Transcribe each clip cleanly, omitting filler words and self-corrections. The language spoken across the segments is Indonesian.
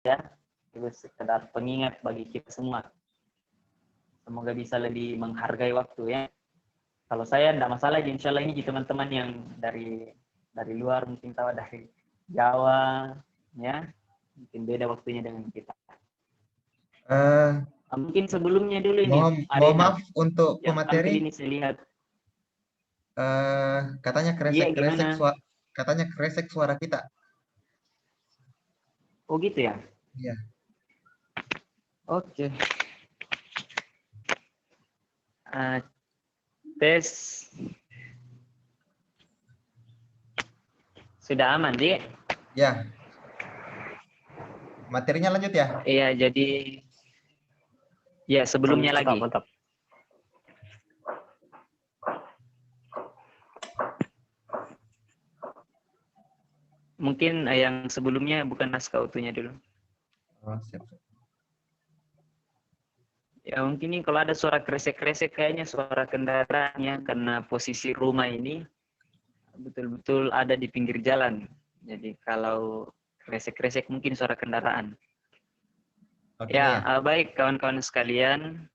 itu sekedar pengingat bagi kita semua. Semoga bisa lebih menghargai waktu ya. Kalau saya tidak masalah, insya Allah ini teman-teman yang dari luar mungkin tahu dari Jawa, ya mungkin beda waktunya dengan kita. Mungkin sebelumnya dulu ini Mohon maaf untuk yang tampil pemateri. ini saya lihat. Katanya kresek suara kita. Oh gitu ya? Iya. Oke. Tes. Sudah aman, Dik? Ya. Materinya lanjut ya? Iya, jadi ya sebelumnya lagi. Mantap. Mungkin yang sebelumnya bukan naskah utuhnya dulu. Oh, siap. Ya mungkin ini kalau ada suara kresek-kresek kayaknya suara kendaraannya karena posisi rumah ini betul-betul ada di pinggir jalan. Jadi kalau kresek-kresek mungkin suara kendaraan. Oke, Ya, ya. baik kawan-kawan sekalian.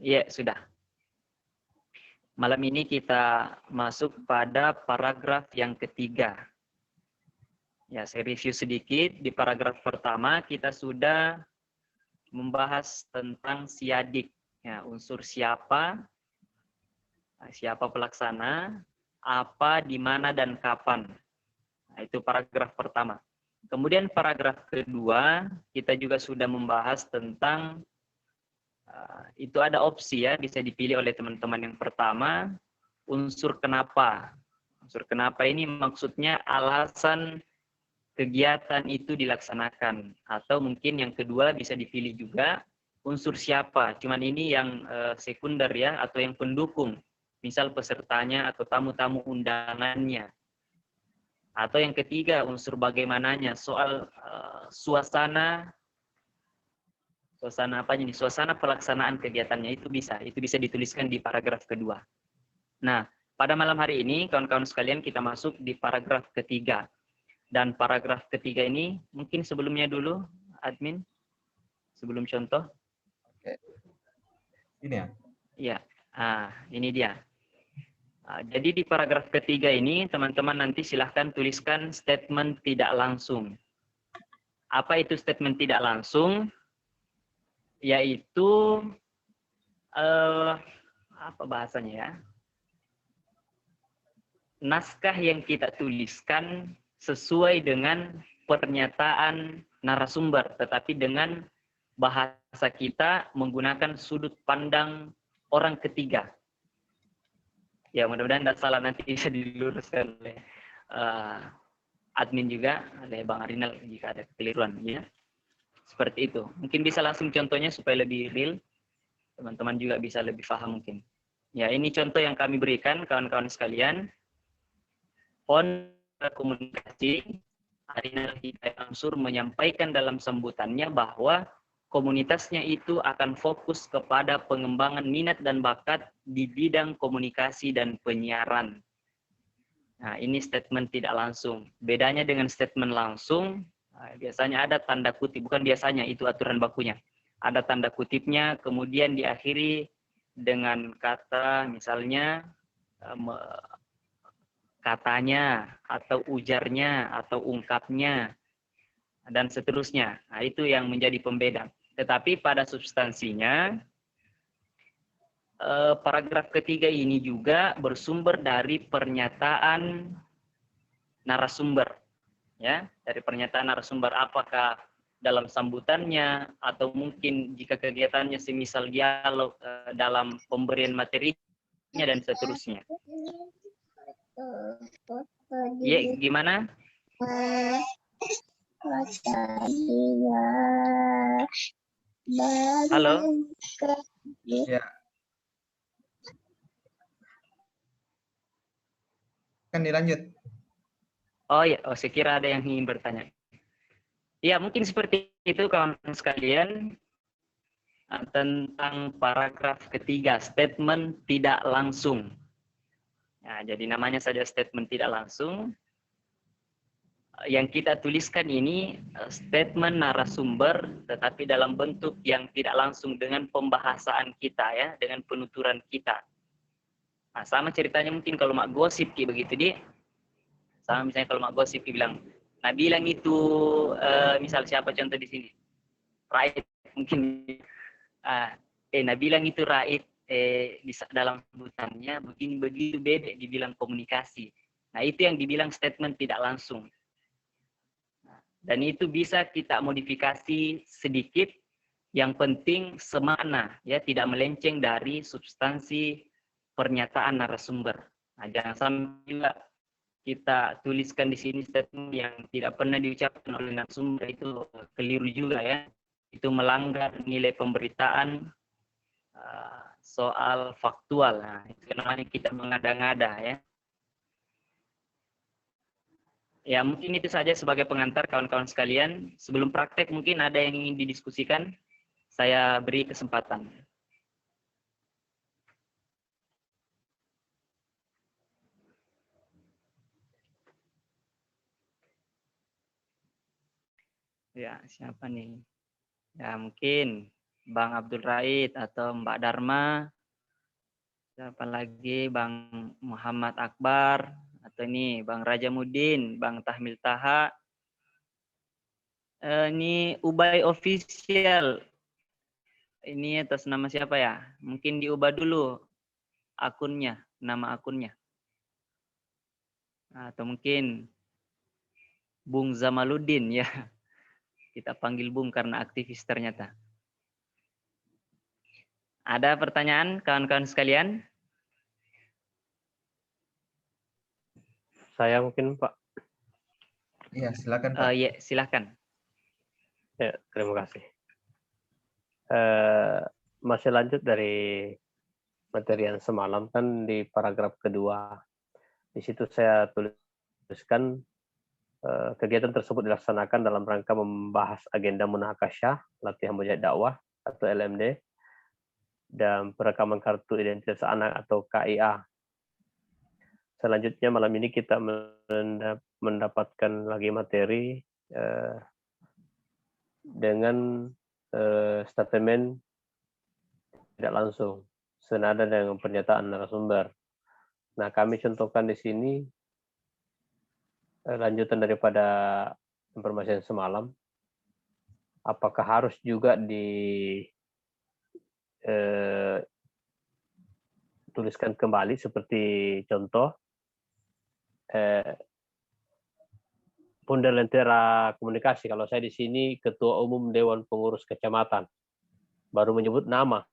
Ya, sudah. Malam ini kita masuk pada paragraf yang ketiga. Ya, saya review sedikit. Di paragraf pertama kita sudah membahas tentang siadik. Ya, unsur siapa pelaksana, apa, di mana, dan kapan. Nah, itu paragraf pertama. Kemudian paragraf kedua, kita juga sudah membahas tentang itu ada opsi ya, bisa dipilih oleh teman-teman. Yang pertama, unsur kenapa. Unsur kenapa ini maksudnya alasan kegiatan itu dilaksanakan. Atau mungkin yang kedua bisa dipilih juga unsur siapa. Cuman ini yang sekunder ya, atau yang pendukung. Misal pesertanya atau tamu-tamu undangannya. Atau yang ketiga unsur bagaimananya, soal suasana apanya nih? Suasana pelaksanaan kegiatannya itu bisa dituliskan di paragraf kedua. Nah, pada malam hari ini kawan-kawan sekalian kita masuk di paragraf ketiga. Dan paragraf ketiga ini mungkin sebelumnya dulu admin sebelum contoh. Oke. Ini ya. Iya. Ini dia. Jadi di paragraf ketiga ini teman-teman nanti silahkan tuliskan statement tidak langsung. Apa itu statement tidak langsung? Yaitu apa bahasanya ya? Naskah yang kita tuliskan sesuai dengan pernyataan narasumber, tetapi dengan bahasa kita menggunakan sudut pandang orang ketiga. Ya mudah-mudahan tidak salah, nanti bisa diluruskan oleh admin juga, oleh Bang Arinal jika ada kekeliruan. Ya. Seperti itu. Mungkin bisa langsung contohnya supaya lebih real. Teman-teman juga bisa lebih paham mungkin. Ya, ini contoh yang kami berikan kawan-kawan sekalian. Pon komunikasi, Arinal Hidayat Mansur menyampaikan dalam sambutannya bahwa komunitasnya itu akan fokus kepada pengembangan minat dan bakat di bidang komunikasi dan penyiaran. Nah, ini statement tidak langsung. Bedanya dengan statement langsung, biasanya ada tanda kutip, bukan biasanya, itu aturan bakunya. Ada tanda kutipnya, kemudian diakhiri dengan kata misalnya katanya, atau ujarnya, atau ungkapnya, dan seterusnya. Nah, itu yang menjadi pembeda. Tetapi pada substansinya, paragraf ketiga ini juga bersumber dari pernyataan narasumber. Ya, dari pernyataan narasumber, apakah dalam sambutannya, atau mungkin jika kegiatannya semisal dialog dalam pemberian materinya, dan seterusnya. Ya, gimana? Halo? Ya. Kan dilanjut. Oh ya, saya kira ada yang ingin bertanya. Ya, mungkin seperti itu kawan-kawan sekalian tentang paragraf ketiga, statement tidak langsung. Nah, jadi namanya saja statement tidak langsung. yang kita tuliskan ini statement narasumber, tetapi dalam bentuk yang tidak langsung dengan pembahasan kita ya, dengan penuturan kita. Nah, sama ceritanya mungkin kalau mak gosip kayak begitu dia. Sama misalnya kalau mak gosip bilang, nah bilang itu misal siapa contoh di sini, Raid mungkin, nah bilang itu Raid di dalam sebutannya begini begitu bebek dibilang komunikasi. Nah itu yang dibilang statement tidak langsung. Dan itu bisa kita modifikasi sedikit, yang penting semakna, ya tidak melenceng dari substansi pernyataan narasumber. Nah, jangan sampai juga kita tuliskan di sini statement yang tidak pernah diucapkan oleh narasumber, itu keliru juga ya. Itu melanggar nilai pemberitaan soal faktual. Nah, itu namanya kita mengada-ngada ya. Ya, mungkin itu saja sebagai pengantar kawan-kawan sekalian. Sebelum praktek mungkin ada yang ingin didiskusikan, saya beri kesempatan. Ya, siapa nih? Ya, mungkin Bang Abdul Raid atau Mbak Dharma. Siapa lagi? Bang Muhammad Akbar. Atau ini Bang Raja Mudin, Bang Tahmil Taha. Ini Ubay Official. Ini atas nama siapa ya? Mungkin diubah dulu akunnya, nama akunnya. Atau mungkin Bung Zamaluddin ya. Kita panggil Bung karena aktivis ternyata. Ada pertanyaan kawan-kawan sekalian? Saya mungkin Pak. Iya, silakan Pak. Ya, silakan. Ya, terima kasih. Masih lanjut dari materi yang semalam kan di paragraf kedua. Di situ saya tuliskan kegiatan tersebut dilaksanakan dalam rangka membahas agenda munakasyah, latihan mujahid dakwah atau LMD, dan perekaman kartu identitas anak atau KIA. Selanjutnya malam ini kita mendapatkan lagi materi dengan statement tidak langsung, senada dengan pernyataan narasumber. Nah, kami contohkan di sini lanjutan daripada informasi yang semalam. Apakah harus juga tuliskan kembali seperti contoh Bunda Lentera Komunikasi. Kalau saya di sini Ketua Umum Dewan Pengurus Kecamatan, baru menyebut nama.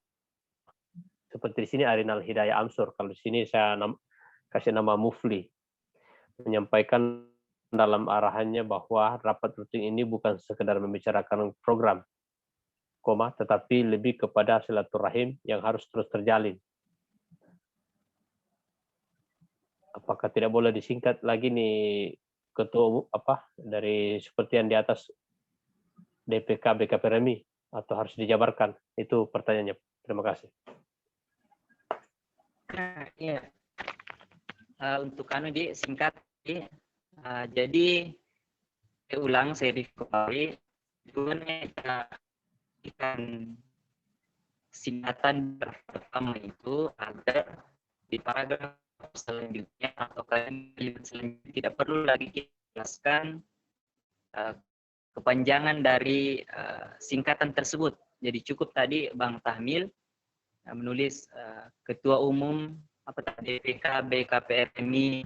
Seperti di sini Arinal Hidayah Amsur. Kalau di sini saya kasih nama Mufli. Menyampaikan dalam arahannya bahwa rapat rutin ini bukan sekedar membicarakan program, tetapi lebih kepada silaturahim yang harus terus terjalin. Apakah tidak boleh disingkat lagi nih ketua dari seperti yang di atas DPK BKP Remi, atau harus dijabarkan? Itu pertanyaannya. Terima kasih. Iya. Untuk singkat. Jadi ulang saya diketahui tujuannya kita singkatan pertama itu agar di paragraf selanjutnya atau kalimat selanjutnya tidak perlu lagi kita jelaskan kepanjangan dari singkatan tersebut. Jadi cukup tadi Bang Tahmil menulis Ketua Umum DPK BKP RMI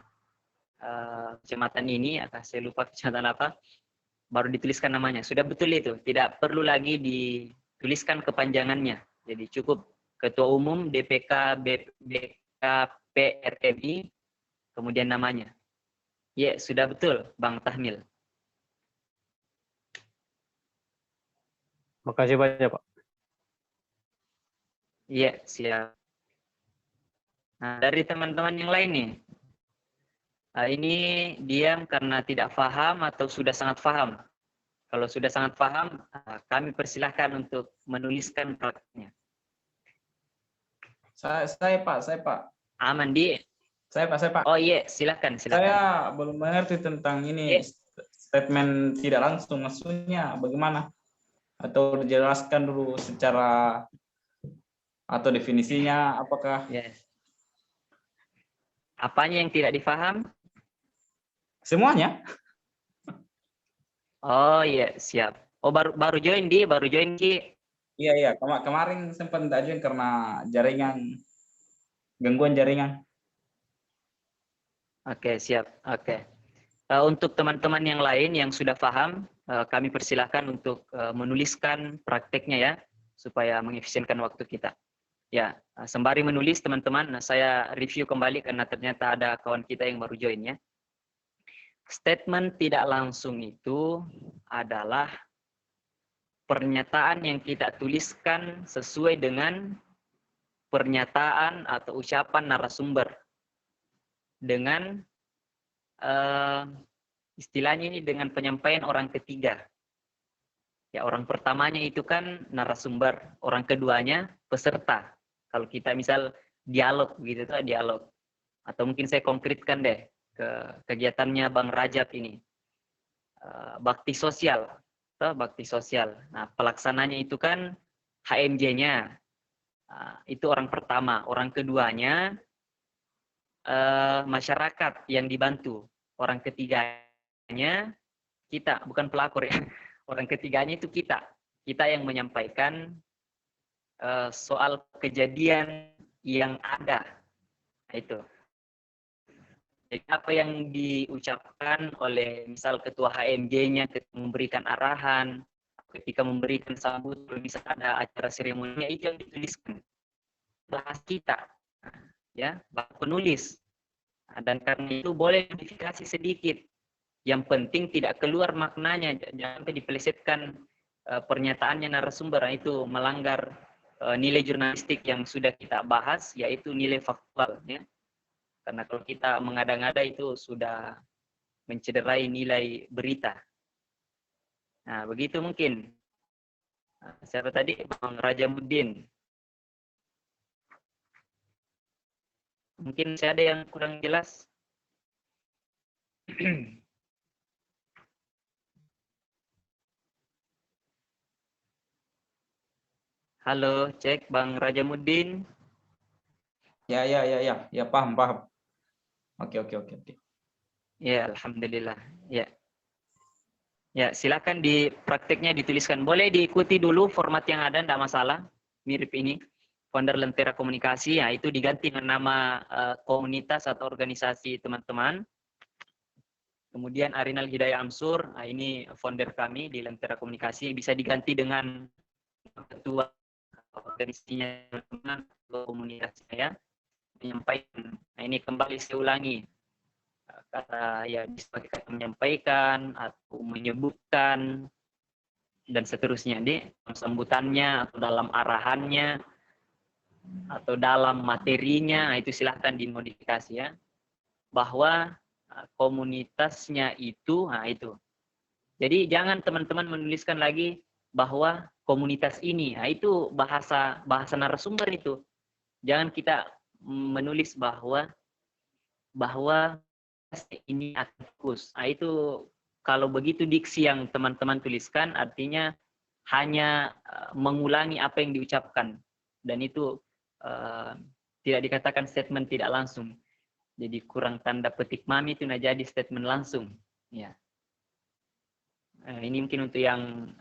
kecamatan ini, atau saya lupa kecamatan apa, baru dituliskan namanya. Sudah betul itu, tidak perlu lagi dituliskan kepanjangannya. Jadi cukup Ketua Umum DPK BKP RMI, kemudian namanya. Ya, sudah betul Bang Tahmil. Makasih banyak Pak. Iya, siap. Nah, dari teman-teman yang lain nih, ini diam karena tidak paham atau sudah sangat paham? Kalau sudah sangat paham, kami persilahkan untuk menuliskan prakteknya. Saya Pak. Aman di. Saya Pak. Oh iya, silakan. Saya belum mengerti tentang ini. statement tidak langsung, maksudnya bagaimana? Atau dijelaskan dulu secara atau definisinya apakah? Yes. Apanya yang tidak difaham? Semuanya. Oh iya, siap. Oh baru join Ki. Iya, kemarin sempat tidak join karena gangguan jaringan. Oke, siap. Oke. Untuk teman-teman yang lain yang sudah paham, kami persilahkan untuk menuliskan prakteknya ya, supaya mengefisienkan waktu kita. Ya, sembari menulis teman-teman, saya review kembali karena ternyata ada kawan kita yang baru join ya. Statement tidak langsung itu adalah pernyataan yang kita tuliskan sesuai dengan pernyataan atau ucapan narasumber dengan istilahnya ini dengan penyampaian orang ketiga. Ya, orang pertamanya itu kan narasumber, orang keduanya peserta. Kalau kita misal dialog gitu tuh dialog. Atau mungkin saya konkretkan deh ke kegiatannya Bang Rajab ini. Bakti sosial. Bakti sosial. Nah, pelaksananya itu kan HMJ-nya. Itu orang pertama. Orang keduanya masyarakat yang dibantu. Orang ketiganya kita, bukan pelakor ya. Orang ketiganya itu kita. Kita yang menyampaikan soal kejadian yang ada. Nah, itu. Jadi apa yang diucapkan oleh misal ketua HMJ-nya memberikan arahan, ketika memberikan sambutan, bisa ada acara seremoninya, itu yang dituliskan. Bahas kita, ya, bahas penulis. Dan karena itu boleh modifikasi sedikit. Yang penting tidak keluar maknanya, jangan sampai dipelesetkan pernyataannya narasumber, itu melanggar nilai jurnalistik yang sudah kita bahas, yaitu nilai faktual. Ya. Karena kalau kita mengada-ngada itu sudah mencederai nilai berita. Nah, begitu mungkin. Siapa tadi? Bang Rajamuddin. Mungkin saya ada yang kurang jelas. Halo, cek Bang Rajamuddin. Ya, paham. Oke. Ya, alhamdulillah. Ya. Ya, silakan di prakteknya dituliskan. Boleh diikuti dulu format yang ada, tidak masalah. Mirip ini. Founder Lentera Komunikasi, ya itu diganti dengan nama komunitas atau organisasi teman-teman. Kemudian Arinal Hidayah Amsur, nah ini founder kami di Lentera Komunikasi, bisa diganti dengan ketua organisasinya teman-teman, komunitasnya ya, menyampaikan. Nah ini kembali saya ulangi. Kata ya sebagai kata menyampaikan atau menyebutkan dan seterusnya di sambutannya atau dalam arahannya atau dalam materinya, itu silahkan dimodifikasi ya, bahwa komunitasnya itu, nah itu. Jadi jangan teman-teman menuliskan lagi bahwa komunitas ini, nah itu bahasa narasumber itu. Jangan kita menulis bahwa ini aktivis. Nah, itu kalau begitu diksi yang teman-teman tuliskan artinya hanya mengulangi apa yang diucapkan, dan itu tidak dikatakan statement tidak langsung. Jadi kurang tanda petik mami itu nah jadi statement langsung. Ya. Ini mungkin untuk yang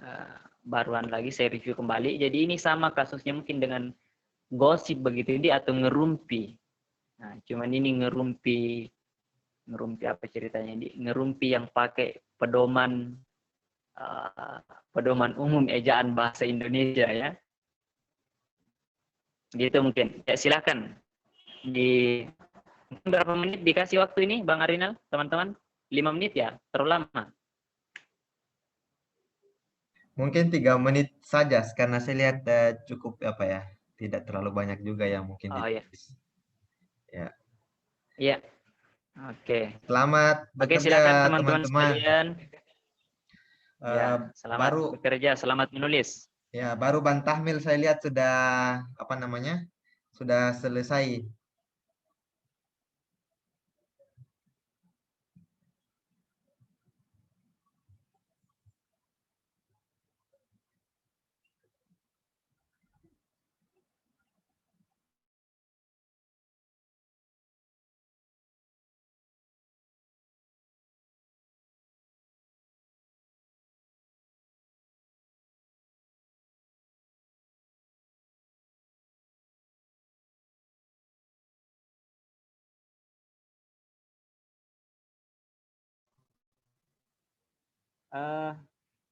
baruan lagi saya review kembali. Jadi ini sama kasusnya mungkin dengan gosip begitu ini atau ngerumpi. Nah, cuman ini ngerumpi apa ceritanya ini? Ngerumpi yang pakai pedoman umum ejaan bahasa Indonesia ya. Gitu mungkin. Ya silakan. Berapa menit dikasih waktu ini Bang Arinal, teman-teman? 5 menit ya? Terlalu lama? Mungkin 3 menit saja, karena saya lihat cukup apa ya, tidak terlalu banyak juga yang mungkin ditulis. Ya. Iya. Oke. Selamat bekerja silakan teman-teman teman-teman. sekalian. Ya, selamat baru bekerja, selamat menulis. Ya, baru Bang Tahmil saya lihat sudah apa namanya? Sudah selesai.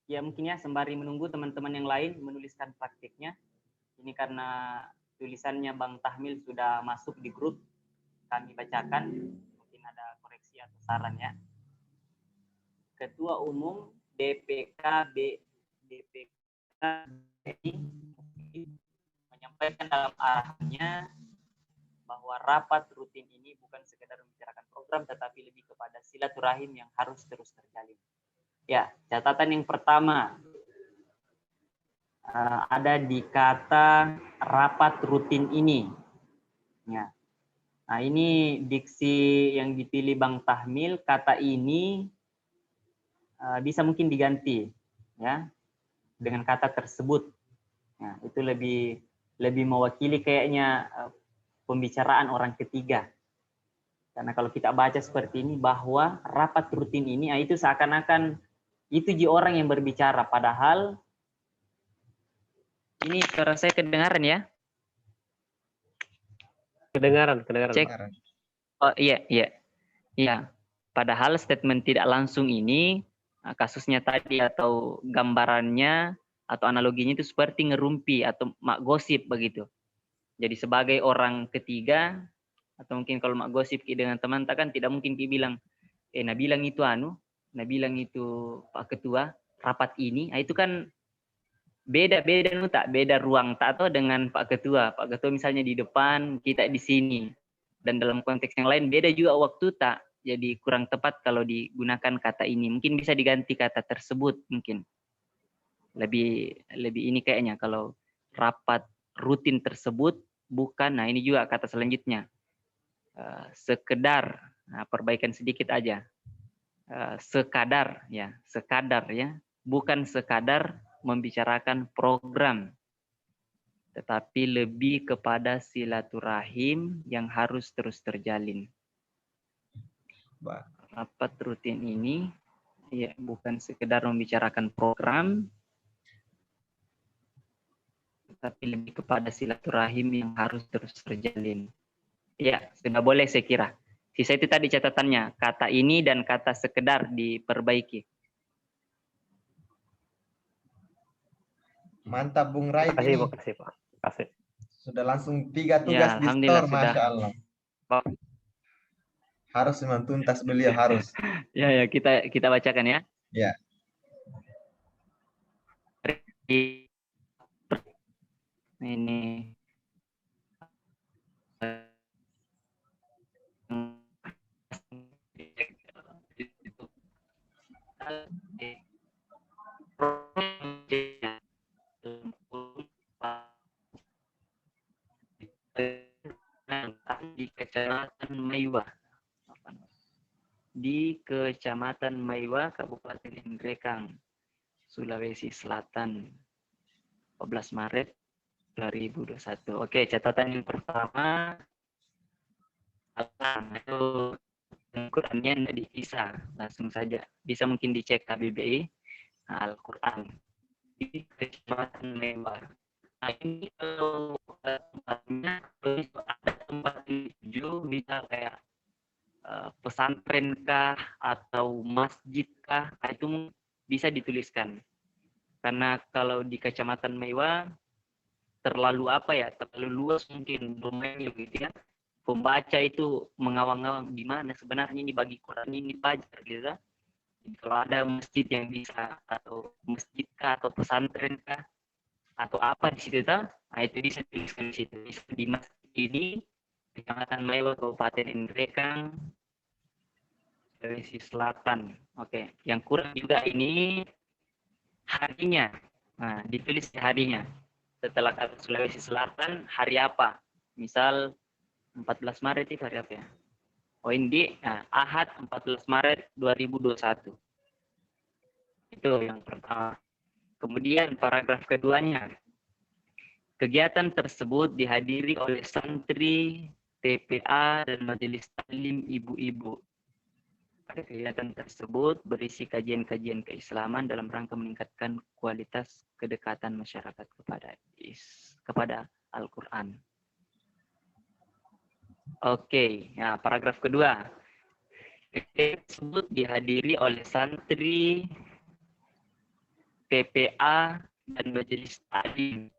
Ya mungkin ya sembari menunggu teman-teman yang lain menuliskan praktiknya. Ini karena tulisannya Bang Tahmil sudah masuk di grup, kami bacakan. Mungkin ada koreksi atau saran ya. Ketua Umum DPK menyampaikan dalam arahannya bahwa rapat rutin ini bukan sekedar membicarakan program, tetapi lebih kepada silaturahim yang harus terus terjalin. Ya, catatan yang pertama ada di kata rapat rutin ini. Ya. Nah, ini diksi yang dipilih Bang Tahmil, kata ini bisa mungkin diganti ya dengan kata tersebut. Nah, itu lebih mewakili kayaknya pembicaraan orang ketiga. Karena kalau kita baca seperti ini bahwa rapat rutin ini itu seakan-akan itu orang yang berbicara, padahal ini suara saya kedengaran ya? Kedengaran. Cek. Oh iya. Iya. Padahal statement tidak langsung ini kasusnya tadi atau gambarannya atau analoginya itu seperti ngerumpi atau mak gosip begitu. Jadi sebagai orang ketiga atau mungkin kalau mak gosip dengan teman kan tidak mungkin bilang bilang itu bilang itu Pak Ketua rapat ini, itu kan beda ruang tak atau dengan Pak Ketua misalnya di depan, kita di sini, dan dalam konteks yang lain beda juga waktu tak, jadi kurang tepat kalau digunakan kata ini. Mungkin bisa diganti kata tersebut, mungkin lebih ini kayaknya kalau rapat rutin tersebut bukan. Nah ini juga kata selanjutnya sekedar, perbaikan sedikit aja, sekadar ya, bukan sekadar membicarakan program, tetapi lebih kepada silaturahim yang harus terus terjalin. Rapat rutin ini ya bukan sekedar membicarakan program, tetapi lebih kepada silaturahim yang harus terus terjalin. Ya, sudah boleh saya kira. Sisa itu tadi catatannya, kata ini dan kata sekedar diperbaiki. Mantap Bung Rai. Makasih Pak. Makasih. Sudah langsung 3 tugas ya, di store, Masya Allah. Harus memang tuntas beliau, harus. Ya, kita bacakan ya. Ya. Ini di Kecamatan Maiwa. Di Kecamatan Maiwa, Kabupaten Indrekang, Sulawesi Selatan, 14 Maret 2021. Oke, catatan yang pertama, itu Al-Qurannya tidak dipisah, langsung saja. Bisa mungkin dicek KBBI, Al-Quran di Kecamatan Maiwa. Nah, ini kalau tempatnya ada tempat tujuh, bisa kayak pesantren kah atau masjid kah, itu bisa dituliskan. Karena kalau di Kecamatan Maiwa terlalu terlalu luas mungkin domainnya gitu ya. Pembaca itu mengawang-awang di mana sebenarnya ini bagi Quran ini pelajar gitu. Kalau ada masjid yang bisa, atau masjid kah atau pesantren kah atau apa di situ nah itu bisa tuliskan di situ. Di masjid ini Kecamatan Maiwa, Kabupaten Indrekang, Sulawesi Selatan. Oke, yang kurang juga ini harinya. Nah, ditulis harinya. Setelah kata Sulawesi Selatan, hari apa? Misal 14 Maret itu hari apa ya? Oh ini Ahad 14 Maret 2021. Itu yang pertama. Kemudian paragraf keduanya. Kegiatan tersebut dihadiri oleh santri, TPA, dan majelis taklim ibu-ibu. Pada kegiatan tersebut berisi kajian-kajian keislaman dalam rangka meningkatkan kualitas kedekatan masyarakat kepada Al-Quran. Oke, ya, paragraf kedua. Kegiatan tersebut dihadiri oleh santri, PPA dan majelis taklim.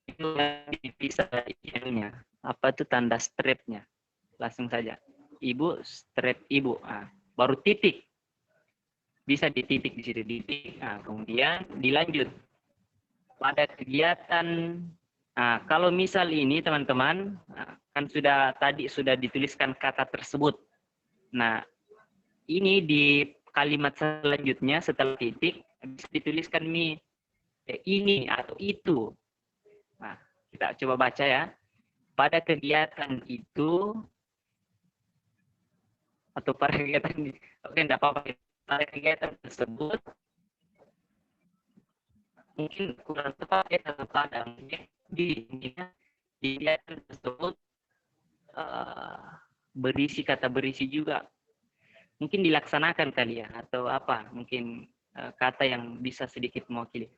Itu yang dipisah ininya. Apa itu tanda stripnya? Langsung saja. Ibu, strip ibu. Nah, baru titik. Bisa dititik di situ, titik. Nah, kemudian dilanjut. Pada kegiatan, nah, kalau misal ini teman-teman, kan tadi sudah dituliskan kata tersebut. Nah, ini di kalimat selanjutnya setelah titik, bisa dituliskan ini atau itu. Nah, kita coba baca ya. Pada kegiatan itu, atau pada kegiatan ini, oke, tidak apa-apa. Pada kegiatan tersebut, mungkin kurang tepat ya kadang-kadang di kegiatan tersebut kata berisi juga. Mungkin dilaksanakan kali ya, atau apa, mungkin kata yang bisa sedikit mewakili.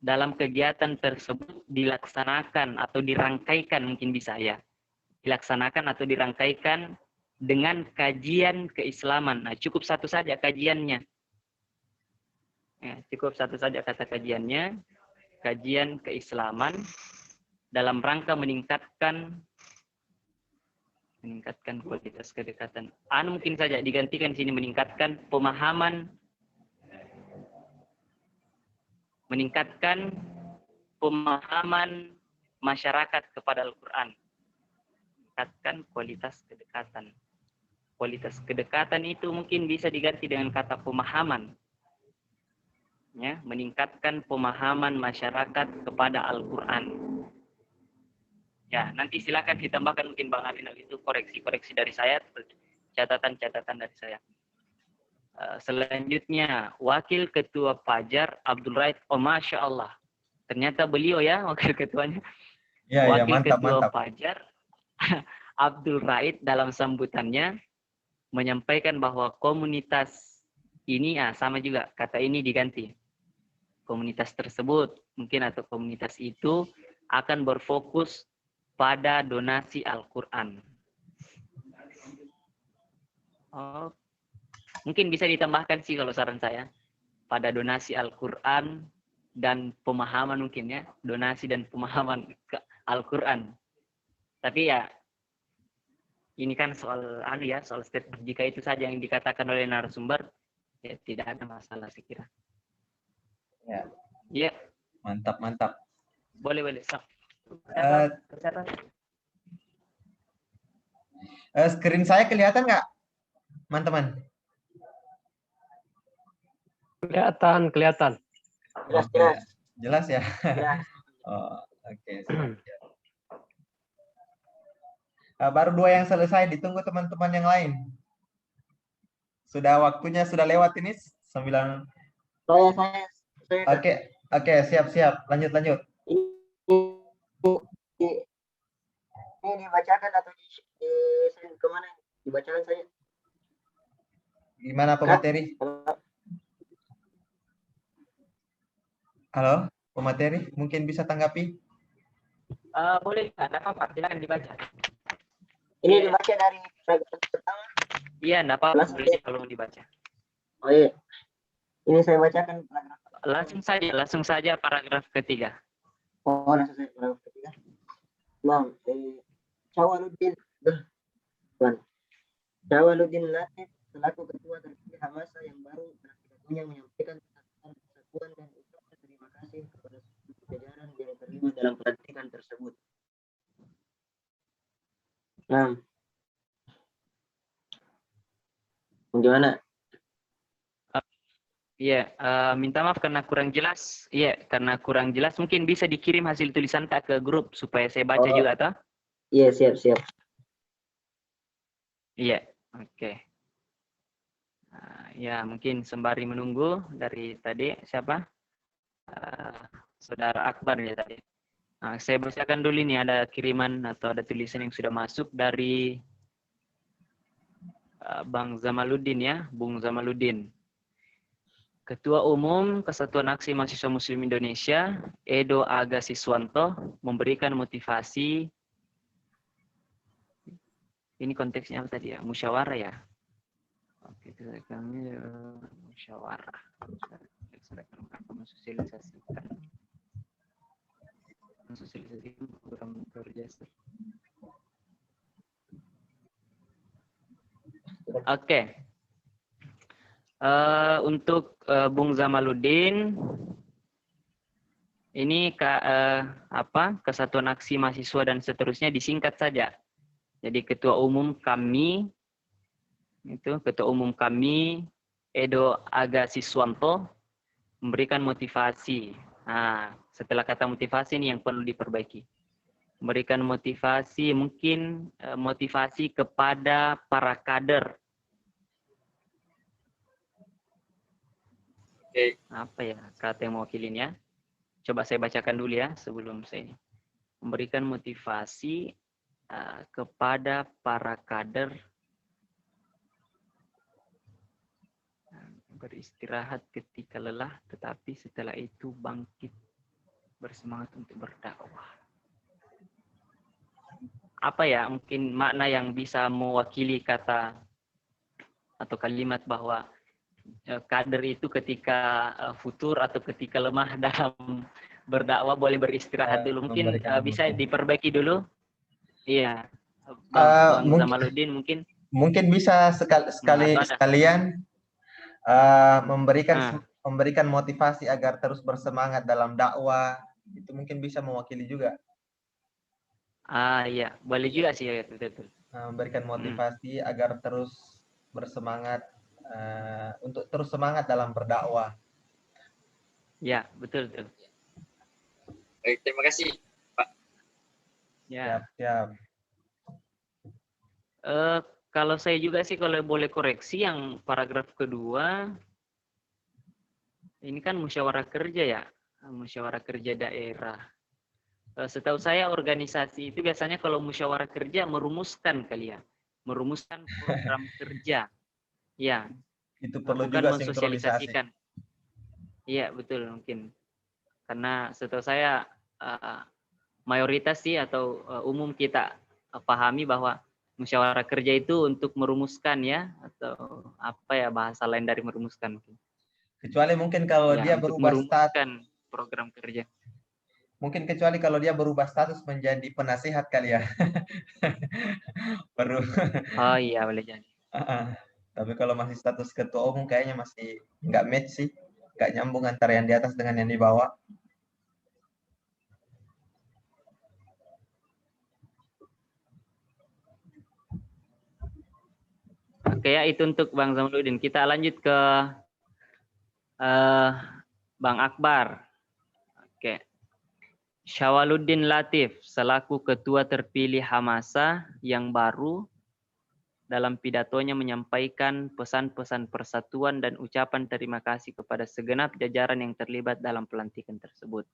Dalam kegiatan tersebut dilaksanakan atau dirangkaikan, mungkin bisa ya. Dilaksanakan atau dirangkaikan dengan kajian keislaman. Nah, cukup satu saja kajiannya. Ya, cukup satu saja kata kajiannya. Kajian keislaman dalam rangka meningkatkan kualitas kedekatan. Mungkin saja digantikan sini meningkatkan pemahaman masyarakat kepada Al-Quran. Meningkatkan kualitas kedekatan. Kualitas kedekatan itu mungkin bisa diganti dengan kata pemahaman. Ya, meningkatkan pemahaman masyarakat kepada Al-Quran. Ya, nanti silakan ditambahkan mungkin Bang Arinal, itu koreksi-koreksi dari saya, catatan-catatan dari saya. Selanjutnya, Wakil Ketua Fajar Abdul Raid. Oh, Masya Allah. Ternyata beliau ya, Wakil Ketuanya. Ya, Wakil mantap, Ketua mantap. Fajar Abdul Raid dalam sambutannya menyampaikan bahwa komunitas ini, sama juga, kata ini diganti. Komunitas tersebut, mungkin atau komunitas itu akan berfokus pada donasi Al-Quran. Oh, mungkin bisa ditambahkan sih kalau saran saya, pada donasi Al-Quran dan pemahaman mungkin ya, donasi dan pemahaman ke Al-Quran. Tapi ya, ini kan soal soal statement. Jika itu saja yang dikatakan oleh narasumber, ya tidak ada masalah saya kira. Ya. Ya. Mantap, mantap. Boleh. Screen saya kelihatan nggak, teman-teman? Kelihatan. Jelas ya. Oh, oke. Baru 2 yang selesai, ditunggu teman-teman yang lain. Sudah waktunya sudah lewat ini 9. Oke, siap. Lanjut. Ini dibacakan atau di kemana? Dibacakan saja. Gimana pemateri? Halo, pemateri, mungkin bisa tanggapi? Boleh, ada apa-apa, silakan dibaca. Ini dibaca dari paragraf pertama. Iya, enggak apa-apa, boleh kalau dibaca. Oh iya. Ini saya bacakan paragraf. Langsung saja paragraf ketiga. Oh, langsung saja paragraf ketiga. Bang, Syawaluddin Latif selaku ketua terpilih Hamasa yang baru yang menyampaikan persatuan dan ucapan terima kasih kepada seluruh jajaran yang terlibat dalam pelantikan tersebut. Nah, bagaimana? Iya, minta maaf karena kurang jelas. Iya, karena kurang jelas. Mungkin bisa dikirim hasil tulisan tak ke grup supaya saya baca juga, toh? Iya, siap. Iya, oke. Ya, mungkin sembari menunggu dari tadi siapa? Saudara Akbar ya tadi. Saya bacakan dulu ini, ada kiriman atau ada tulisan yang sudah masuk dari Bang Zamaluddin ya, Bung Zamaluddin. Ketua Umum Kesatuan Aksi Mahasiswa Muslim Indonesia, Edo Aga Siswanto, memberikan motivasi. Ini konteksnya apa tadi ya? Musyawarah ya? Kita kami musyawarah mensosialisasikan program kerja. Oke. Untuk Bung Zamaluddin, ini Kesatuan Aksi Mahasiswa dan seterusnya disingkat saja. Jadi ketua umum kami Edo Aga Siswanto memberikan motivasi. Nah, setelah kata motivasi ini yang perlu diperbaiki. Memberikan motivasi, mungkin motivasi kepada para kader. Apa ya kata yang mewakilinya? Coba saya bacakan dulu ya sebelum saya memberikan motivasi kepada para kader beristirahat ketika lelah, tetapi setelah itu bangkit bersemangat untuk berdakwah. Apa ya mungkin makna yang bisa mewakili kata atau kalimat bahwa kader itu ketika futur atau ketika lemah dalam berdakwah boleh beristirahat dulu. Mungkin bisa diperbaiki dulu. Iya. Bang Zamaluddin mungkin bisa sekalian memberikan motivasi agar terus bersemangat dalam dakwah. Itu mungkin bisa mewakili juga. Iya, boleh juga sih ya, betul. Memberikan motivasi agar terus bersemangat untuk terus semangat dalam berdakwah. Ya, betul. Baik, terima kasih, Pak. Ya. Siap. Kalau saya juga sih kalau boleh koreksi yang paragraf kedua, ini kan musyawarah kerja ya, musyawarah kerja daerah. Setahu saya organisasi itu biasanya kalau musyawarah kerja merumuskan merumuskan program kerja. Ya. Itu perlu juga sinkronisasi. Iya, betul mungkin. Karena setahu saya mayoritas sih atau umum kita pahami bahwa musyawarah kerja itu untuk merumuskan ya, atau apa ya bahasa lain dari merumuskan mungkin. Kecuali mungkin kalau dia berubah status program kerja. Mungkin kecuali kalau dia berubah status menjadi penasihat kali ya. Baru. Oh iya, boleh jadi. Tapi kalau masih status ketua umum kayaknya masih nggak match sih. Nggak nyambung antara yang di atas dengan yang di bawah. Oke ya, itu untuk Bang Zamaluddin. Kita lanjut ke Bang Akbar. Oke. Syawaluddin Latif selaku ketua terpilih Hamasa yang baru dalam pidatonya menyampaikan pesan-pesan persatuan dan ucapan terima kasih kepada segenap jajaran yang terlibat dalam pelantikan tersebut.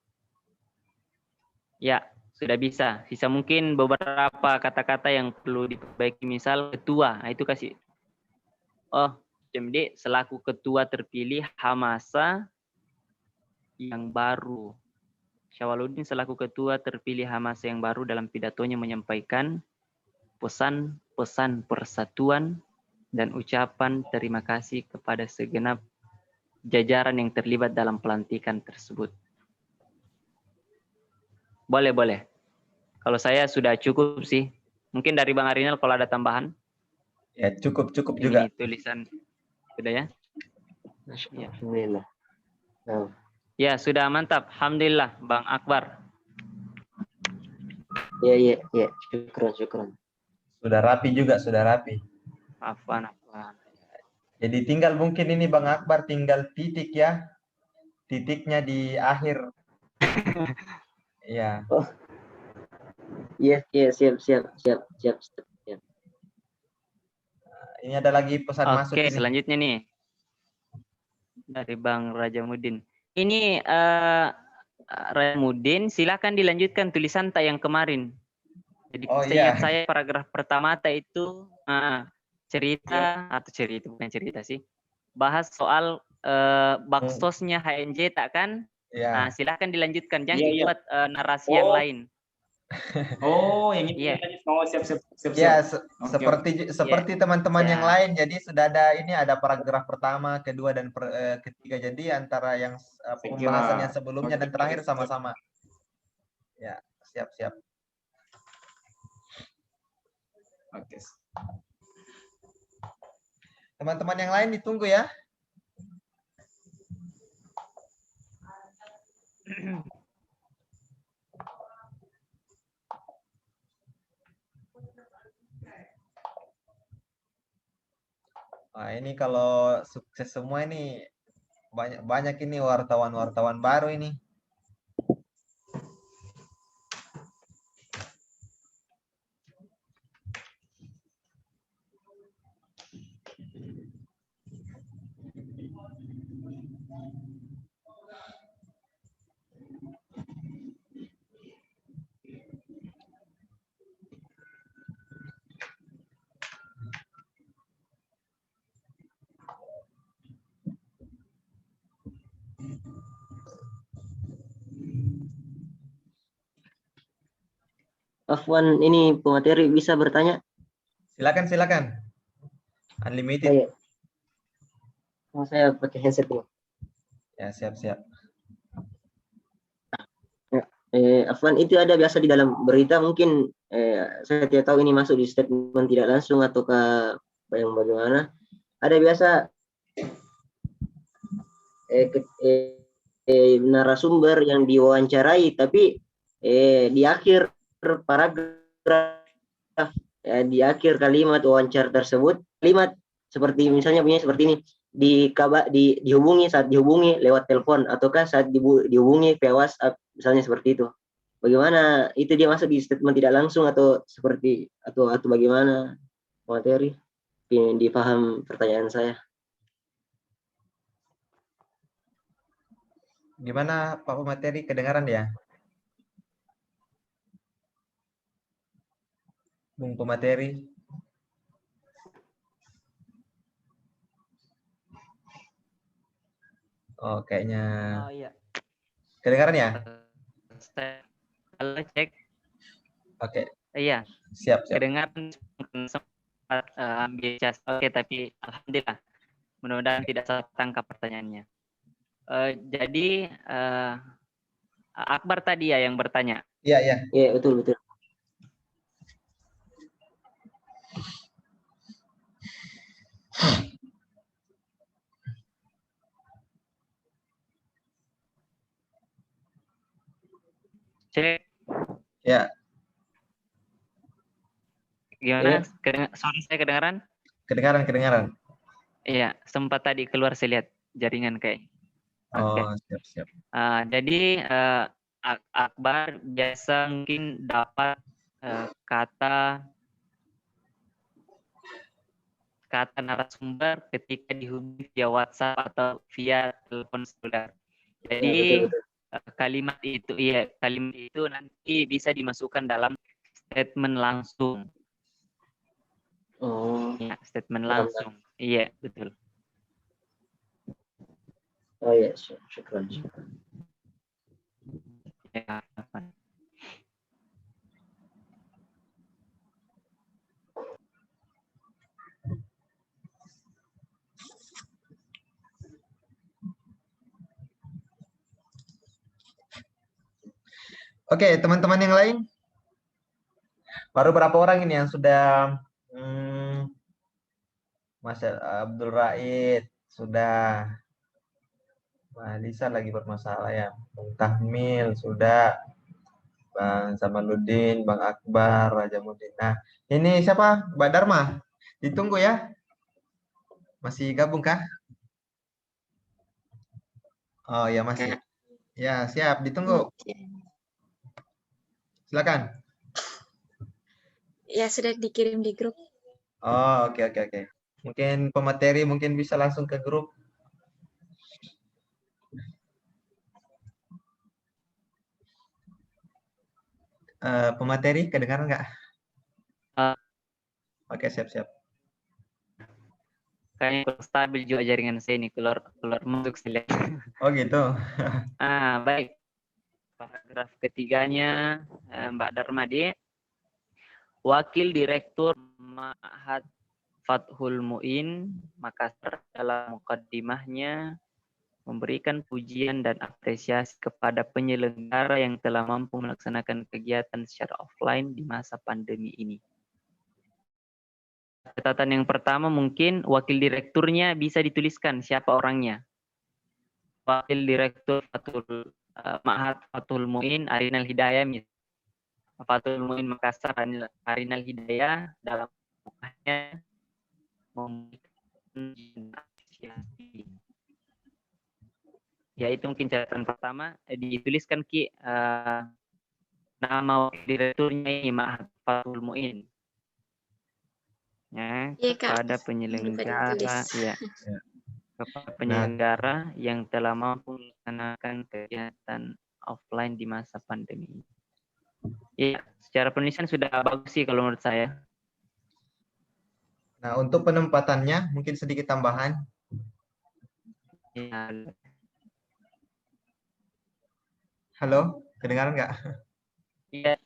Ya, sudah bisa. Sisa mungkin beberapa kata-kata yang perlu diperbaiki, misal ketua. Nah, itu kasih. Jadi selaku ketua terpilih Hamasa yang baru. Syawaluddin selaku ketua terpilih Hamasa yang baru dalam pidatonya menyampaikan pesan-pesan persatuan dan ucapan terima kasih kepada segenap jajaran yang terlibat dalam pelantikan tersebut. Boleh. Kalau saya sudah cukup sih. Mungkin dari Bang Arinal kalau ada tambahan. Ya, cukup juga. Ini tulisan sudah ya? Ya. Alhamdulillah. Nah. Ya, sudah mantap. Alhamdulillah, Bang Akbar. Ya. Syukran. Sudah rapi juga, sudah rapi. Afwan. Jadi tinggal mungkin ini Bang Akbar tinggal titik ya. Titiknya di akhir. Iya. Oh. Iya, siap. Ini ada lagi pesan masuk. Oke, selanjutnya nih. Dari Bang Rajamuddin. Ini Rajamuddin, silakan dilanjutkan tulisan tak yang kemarin. Jadi saya paragraf pertama itu bukan cerita sih. Bahas soal baksosnya HNJ tak kan? Ya. Nah, silakan dilanjutkan. Jangan dibuat narasi yang lain. Oh, yang itu Iya. tadi. Oh, siap. Ya, Oke. seperti teman-teman yang Ya. lain. Jadi sudah ada paragraf pertama, kedua, dan ketiga. Jadi antara yang pembahasan yang sebelumnya dan terakhir sama-sama. Ya, siap. Oke. Teman-teman yang lain ditunggu ya. Nah, ini kalau sukses semua ini banyak ini wartawan baru ini. Afwan, ini pemateri bisa bertanya? Silakan. Unlimited. Iya. Saya pakai headset dulu. Ya, siap. Afwan, itu ada biasa di dalam berita, mungkin saya tidak tahu ini masuk di statement tidak langsung ataukah bagaimana. Ada biasa narasumber yang diwawancarai, tapi di akhir paragraf, di akhir kalimat wawancara tersebut, kalimat seperti misalnya punya seperti ini, dihubungi saat dihubungi lewat telepon ataukah saat dihubungi via WhatsApp, misalnya seperti itu. Bagaimana itu, dia masuk di statement tidak langsung atau seperti atau bagaimana materi? Dipaham pertanyaan saya. Gimana Pak Pemateri, kedengaran ya? Bung Pemateri. Oh, kayaknya. Oh iya. Kedengaran ya? Halo, cek. Oke. Iya. Siap. Kedengaran sempat ambil cas. Oke, tapi alhamdulillah. Mudah-mudahan tidak salah tangkap pertanyaannya. Jadi Akbar tadi ya yang bertanya. Iya, betul. Cek. Ya. Gimana? Sorry, saya kedengaran? Kedengaran. Iya, sempat tadi keluar saya lihat jaringan kayak. Oh, Oke. siap. Jadi Akbar biasa mungkin dapat kata narasumber ketika dihubungi via WhatsApp atau via telepon seluler. Jadi kalimat itu nanti bisa dimasukkan dalam statement langsung. Oh. Ya, statement langsung. Iya, betul. Oh iya, syukran. Ya. Oke, teman-teman yang lain. Baru berapa orang ini yang sudah Mas Abdul Raid sudah. Mbak Lisa lagi bermasalah ya. Bang Tahmil sudah. Bang Samaluddin, Bang Akbar, Raja Mudin. Nah, ini siapa? Mbak Dharma. Ditunggu ya. Masih gabung kah? Oh ya, masih. Ya, siap. Ditunggu. Silakan. Ya, sudah dikirim di grup. Oh, oke. Mungkin pemateri mungkin bisa langsung ke grup. Pemateri kedengaran nggak? Oke, siap. Kayaknya kurang stabil juga jaringan saya ini, keluar masuk saya lihat. Oh gitu. Baik. paragraf ketiganya, Mbak Darmade, Wakil Direktur Ma'had Fathul Mu'in Makassar dalam mukaddimahnya memberikan pujian dan apresiasi kepada penyelenggara yang telah mampu melaksanakan kegiatan secara offline di masa pandemi ini. Catatan yang pertama mungkin wakil direkturnya bisa dituliskan siapa orangnya. Wakil Direktur Ma'had Fathul Mu'in Arinal Hidayah, Fathul Mu'in Makassar Arinal Hidayah dalam mukanya memberikan apresiasi. Ya, itu mungkin catatan pertama, dituliskan Ki nama wakil direkturnya ini Ma'had Fathul Mu'in. Ya, Iya, Kak. kepada penyelenggara Ditulis. ya. Kepada penyelenggara yang telah mampu melaksanakan kegiatan offline di masa pandemi. Ya, secara penulisan sudah bagus sih kalau menurut saya. Nah, untuk penempatannya mungkin sedikit tambahan. Ya, Halo, kedengaran nggak? iya,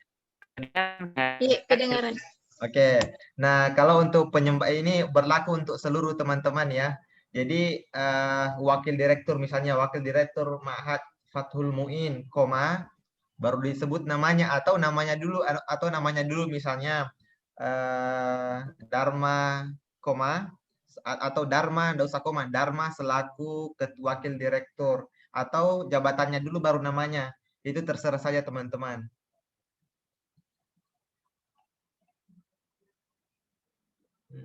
Iya, kedengaran. Oke, nah kalau untuk ini berlaku untuk seluruh teman-teman ya. Jadi wakil direktur misalnya wakil direktur Ma'had Fathul Mu'in, koma, baru disebut namanya atau namanya dulu misalnya Dharma, koma, atau Dharma, nggak usah koma, Dharma selaku wakil direktur atau jabatannya dulu baru namanya. Itu terserah saja teman-teman.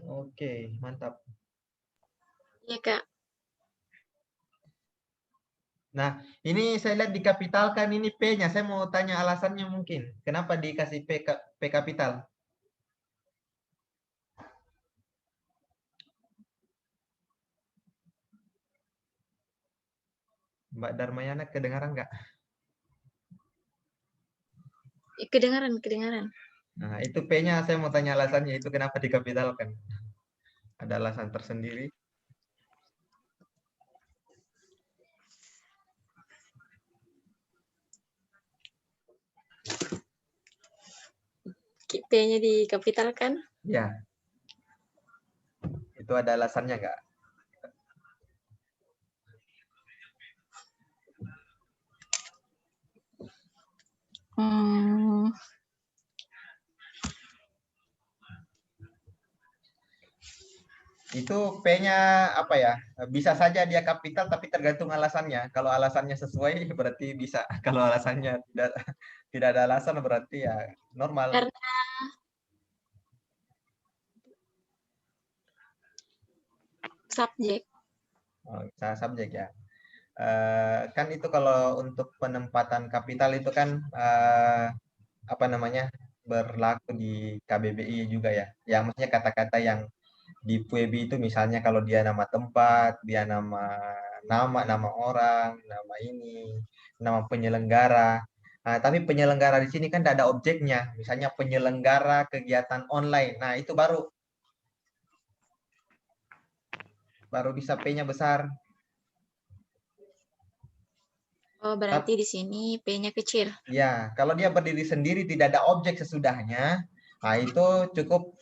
Oke, mantap. Iya, Kak. Nah, ini saya lihat dikapitalkan ini P-nya. Saya mau tanya alasannya mungkin. Kenapa dikasih P kapital? Mbak Darmayana kedengaran nggak? Kedengaran. Nah, itu P-nya saya mau tanya alasannya. Itu kenapa dikapitalkan? Ada alasan tersendiri? P-nya dikapitalkan. Ya. Itu ada alasannya nggak? Itu P-nya apa ya? Bisa saja dia kapital tapi tergantung alasannya. Kalau alasannya sesuai berarti bisa. Kalau alasannya tidak ada alasan berarti ya normal. Karena subjek. Oh, subjek ya. Kan itu kalau untuk penempatan kapital itu kan apa namanya berlaku di KBBI juga ya. Yang maksudnya kata-kata yang di PUEBI itu misalnya kalau dia nama tempat, dia nama orang, nama ini, nama penyelenggara. Nah, tapi penyelenggara di sini kan tidak ada objeknya. Misalnya penyelenggara kegiatan online. Nah, itu baru bisa P-nya besar. Oh, berarti di sini P-nya kecil. Ya, kalau dia berdiri sendiri tidak ada objek sesudahnya, nah itu cukup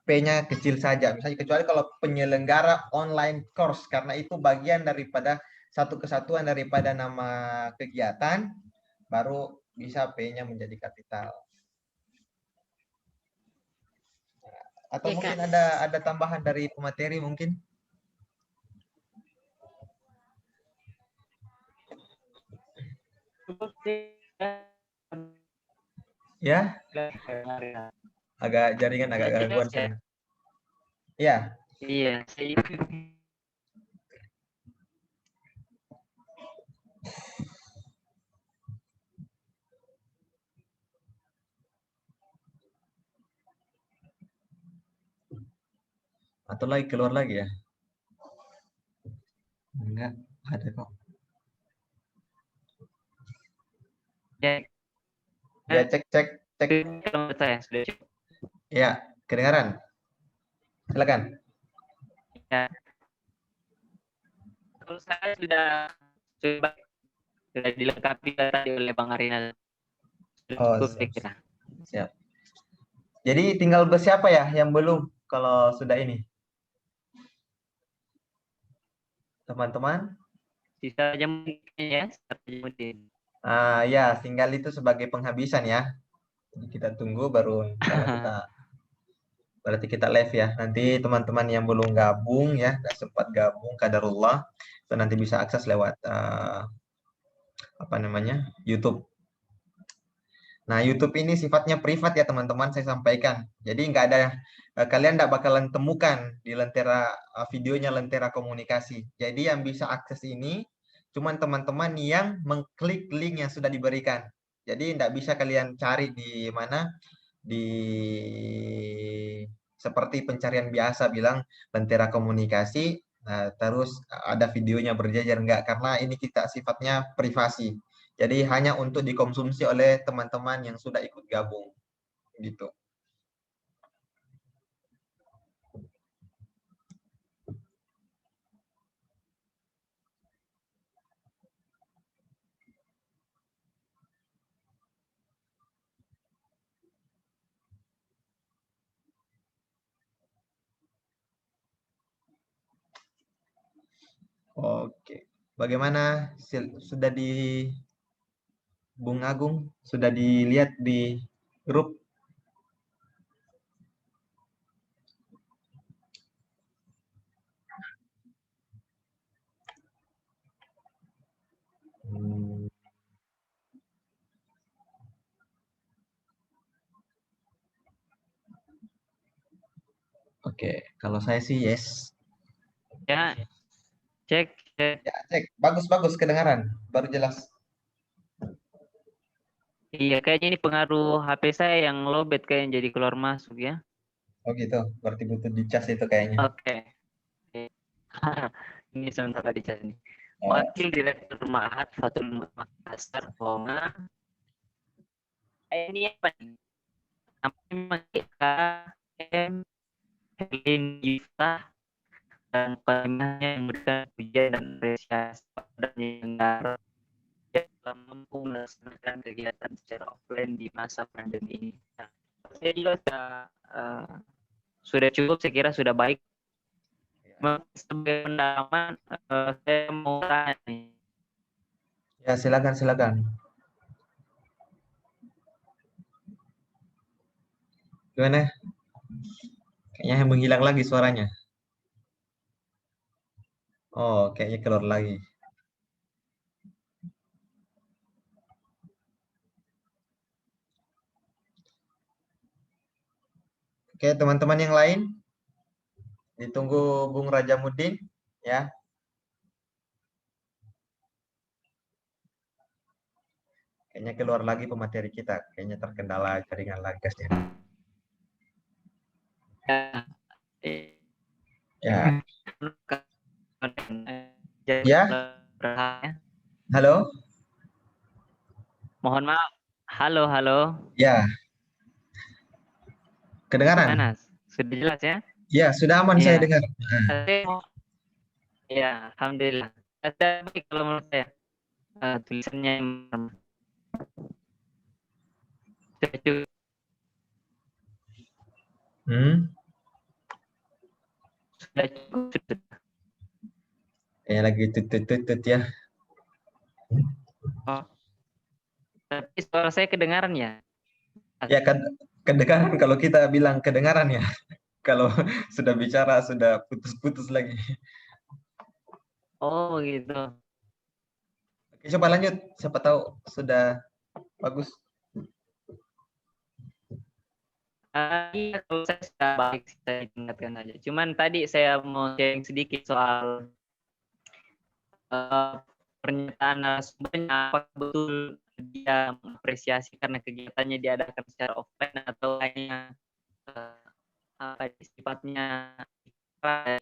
P-nya kecil saja. Misalnya kecuali kalau penyelenggara online course karena itu bagian daripada satu kesatuan daripada nama kegiatan, baru bisa P-nya menjadi kapital. Atau Ya, mungkin Kak. ada tambahan dari pemateri mungkin? Ya, jaringan agak gangguan saya. Ya. Iya, Atau lagi keluar lagi ya? Enggak, ada kok. Ya, cek. Kalau saya sudah cek. Ya, kedengaran. Silakan. Ya. Kalau saya sudah coba Sudah dilengkapi tadi oleh Bang Arinal. Sudah Oh, cukup saya siap. kira. Siap. Jadi tinggal siapa ya yang belum kalau sudah ini? Teman-teman? Sisa jam ya, sisa Jamuddin. Ya, tinggal itu sebagai penghabisan ya. Jadi kita tunggu baru insya Allah kita berarti kita live ya. Nanti teman-teman yang belum gabung ya, nggak sempat gabung kadarullah, itu nanti bisa akses lewat apa namanya YouTube. Nah, YouTube ini sifatnya privat ya teman-teman, saya sampaikan. Jadi nggak ada kalian nggak bakalan temukan di Lentera videonya Lentera Komunikasi. Jadi yang bisa akses ini cuman teman-teman yang mengklik link yang sudah diberikan. Jadi nggak bisa kalian cari di mana di seperti pencarian biasa bilang Lentera Komunikasi. Nah, terus ada videonya berjajar enggak karena ini kita sifatnya privasi. Jadi hanya untuk dikonsumsi oleh teman-teman yang sudah ikut gabung gitu. Oke. Bagaimana sudah di Bung Agung sudah dilihat di grup? Hmm, Oke, kalau saya sih yes. Ya, cek. Ya, cek. Bagus-bagus kedengaran. Baru jelas. Iya, kayaknya ini pengaruh HP saya yang lowbat kayaknya jadi keluar masuk ya. Oh gitu. Berarti butuh dicas itu kayaknya. Oke. Ini sementara dicas ini. Oh, Wakil Direktur Ma'had Fatul Makassar, Koma. Ini apa nih? Namanya KM Helin Yifta dan pendengarnya yang memberikan pujian dan apresiasi pada penyelenggara yang telah mampu melaksanakan kegiatan secara offline di masa pandemi ini. Nah, saya juga sudah cukup, saya kira sudah baik. Sebagai pendalaman, saya mau tanya nih. ya silakan silakan. Gimana? Kayaknya menghilang lagi suaranya. Oh, kayaknya keluar lagi. Oke, teman-teman yang lain, ditunggu Bung Rajamuddin ya. Kayaknya keluar lagi pemateri kita. Kayaknya terkendala jaringan lagi guys. Ya. Ya, halo. Mohon maaf. Halo, halo. Ya, kedengaran? Gimana? Sudah jelas ya? Ya, sudah aman saya Iya. dengar. Ya, alhamdulillah. Ada baik kalau menurut saya. Tulisannya sudah cukup. Sudah cukup. Kayak lagi tutut ya. Oh. Tapi suara saya kedengaran ya? Ya kan kedengaran kalau kita bilang kedengaran ya. Kalau sudah bicara sudah putus-putus lagi. Oh, begitu. Oke, coba lanjut. Siapa tahu sudah bagus. Iya, kalau saya sudah baik, saya ingatkan aja. Cuman tadi saya mau sharing sedikit soal pernyataan narasumbernya, apakah betul dia mengapresiasi karena kegiatannya diadakan secara offline atau hanya apa sifatnya pada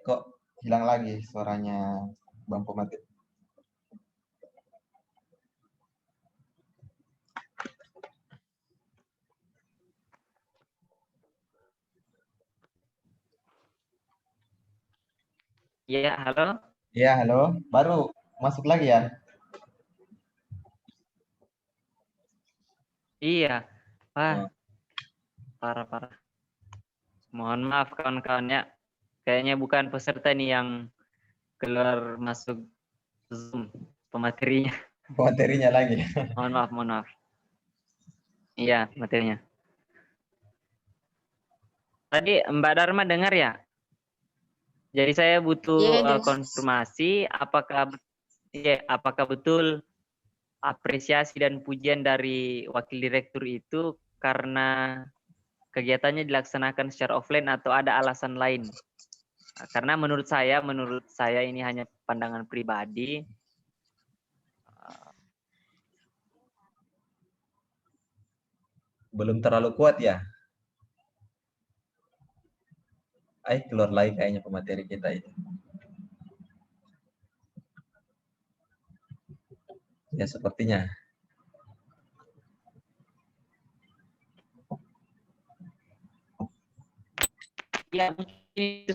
Kok hilang lagi suaranya Bang Pematip? Iya, halo. Ya, halo. Baru masuk lagi ya? Iya. Wah, Oh. parah-parah. Mohon maaf kawan-kawan ya. Kayaknya bukan peserta nih yang keluar masuk Zoom pematerinya. Materinya lagi. Mohon maaf, mohon maaf. Iya, materinya. Tadi Mbak Dharma dengar ya? Jadi saya butuh Iya, dengar. konfirmasi apakah betul apresiasi dan pujian dari wakil direktur itu karena kegiatannya dilaksanakan secara offline atau ada alasan lain? Karena menurut saya ini hanya pandangan pribadi. Belum terlalu kuat ya? Keluar lagi kayaknya pemateri kita itu. Ya, sepertinya. Ya, mungkin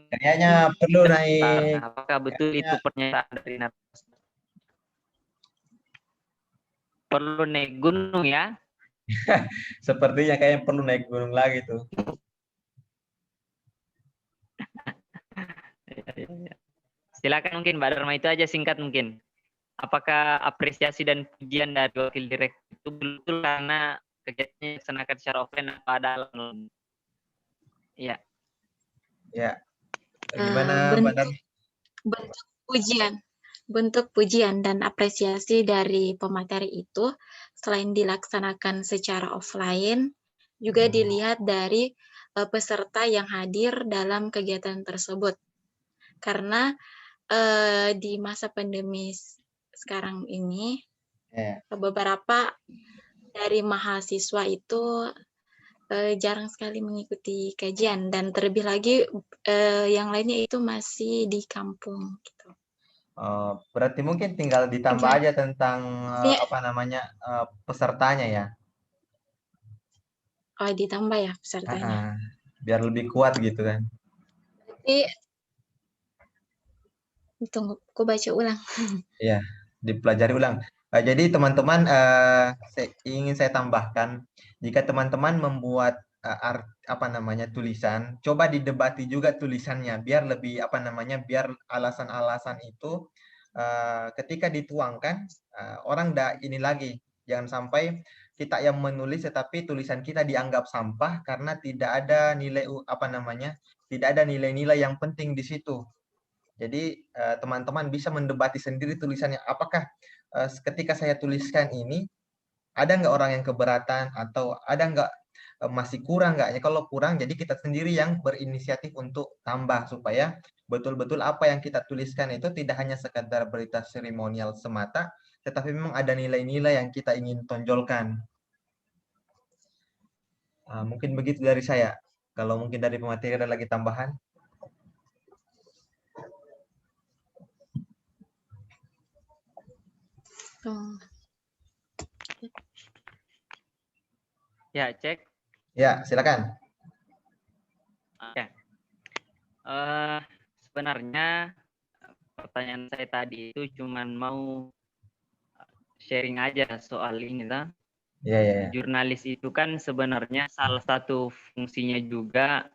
Kayaknya perlu naik. apakah betul itu pernyataan dari narasumber? Perlu naik gunung ya? Sepertinya kayaknya perlu naik gunung lagi tuh. Silakan mungkin Mbak Dharma, itu aja singkat mungkin. Apakah apresiasi dan pujian dari wakil direktur itu betul karena kegiatannya dilaksanakan secara offline atau ada alasan? Iya. Ya. Gimana, Mbak Dar? bentuk bentuk pujian dan apresiasi dari pemateri itu selain dilaksanakan secara offline juga dilihat dari peserta yang hadir dalam kegiatan tersebut, karena di masa pandemi sekarang ini Ya. beberapa dari mahasiswa itu jarang sekali mengikuti kajian, dan terlebih lagi yang lainnya itu masih di kampung gitu. Berarti mungkin tinggal ditambah Gimana? aja tentang Ya, pesertanya ya. oh ditambah ya pesertanya. Biar lebih kuat gitu kan. Tapi tunggu, aku baca ulang. Iya, dipelajari ulang. Jadi teman-teman, ingin saya tambahkan, jika teman-teman membuat tulisan, coba didebati juga tulisannya, biar lebih biar alasan-alasan itu ketika dituangkan orang ini lagi, jangan sampai kita yang menulis tetapi tulisan kita dianggap sampah karena tidak ada nilai tidak ada nilai-nilai yang penting di situ. Jadi teman-teman bisa mendebati sendiri tulisannya. Apakah ketika saya tuliskan ini ada nggak orang yang keberatan atau ada nggak masih kurang nggak? Ya, kalau kurang, jadi kita sendiri yang berinisiatif untuk tambah supaya betul-betul apa yang kita tuliskan itu tidak hanya sekadar berita seremonial semata, tetapi memang ada nilai-nilai yang kita ingin tonjolkan. Mungkin begitu dari saya. Kalau mungkin dari pemateri ada lagi tambahan. Ya, cek. Ya, silakan. Oke. Sebenarnya pertanyaan saya tadi itu cuman mau sharing aja soal ini lah. Ya, ya, ya. Jurnalis itu kan sebenarnya salah satu fungsinya juga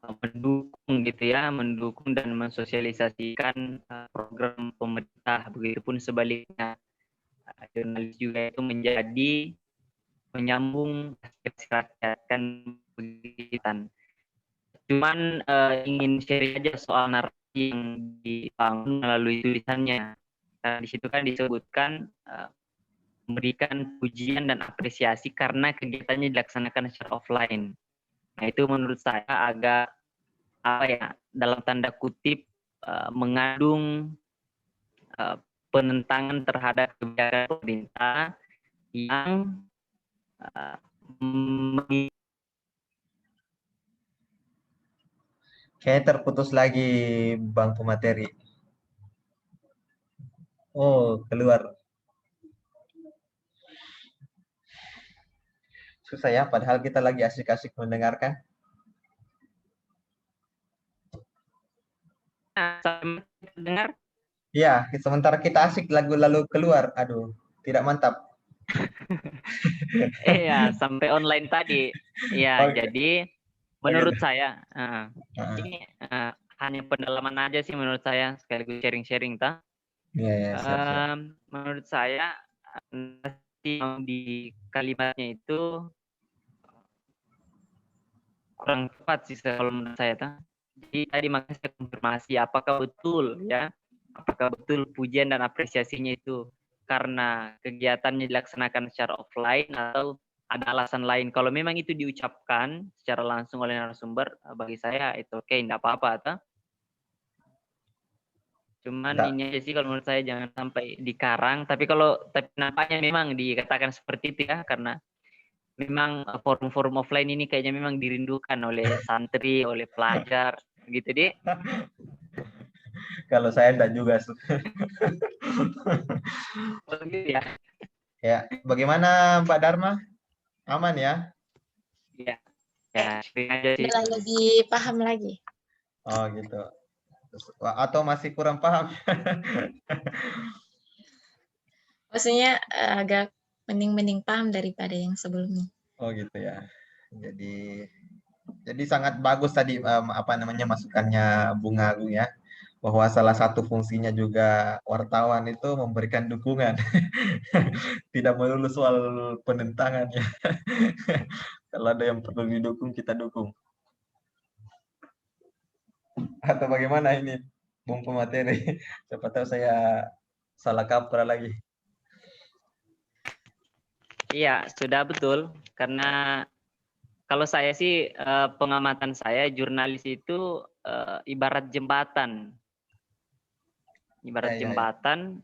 mendukung gitu ya, mendukung dan mensosialisasikan program pemerintah. Begitupun sebaliknya, jurnalis juga itu menjadi menyambung aspirasi rakyat kan begitu. Cuman ingin share aja soal narasi yang dibangun melalui tulisannya. Karena di situ kan disebutkan memberikan pujian dan apresiasi karena kegiatannya dilaksanakan secara offline. Nah, itu menurut saya agak dalam tanda kutip mengandung penentangan terhadap kebijakan pemerintah yang Kayaknya terputus lagi Bang pemateri. Oh, keluar. Susah ya, padahal kita lagi asik-asik mendengarkan. Sampai dengar? Iya, sementara kita asik lagu lalu keluar. Aduh, tidak mantap. Iya, sampai online tadi. Ya, Oke. jadi Oh, menurut gitu. saya Heeh. ini hanya pendalaman aja sih menurut saya, sekaligus sharing-sharing ta. Iya, iya, siap-siap. Menurut saya di kalimatnya itu kurang tepat sih kalau menurut saya ta. Jadi tadi makanya saya konfirmasi apakah betul ya, apakah betul pujian dan apresiasinya itu karena kegiatannya dilaksanakan secara offline atau ada alasan lain. Kalau memang itu diucapkan secara langsung oleh narasumber, bagi saya itu oke, tidak apa-apa. Ta. Cuman Nggak. ini aja sih kalau menurut saya jangan sampai dikarang. Tapi nampaknya memang dikatakan seperti itu ya, karena memang forum-forum offline ini kayaknya memang dirindukan oleh santri, oleh pelajar, gitu deh. Kalau saya enggak juga. Begitu ya. Ya, bagaimana Pak Dharma? Aman ya? Ya, ya, sering aja sih. Udah lebih paham lagi. Oh, gitu. Atau masih kurang paham? Maksudnya agak mending paham daripada yang sebelumnya. Oh, gitu ya. Jadi sangat bagus tadi apa namanya masukannya Bung Agung ya, bahwa salah satu fungsinya juga wartawan itu memberikan dukungan, tidak melulu soal penentangan ya. Kalau ada yang perlu didukung kita dukung. Atau bagaimana ini Bung pemateri? Siapa tahu saya salah kaprah lagi. Iya, sudah betul. Karena kalau saya sih pengamatan saya jurnalis itu ibarat jembatan. Ibarat Ya. jembatan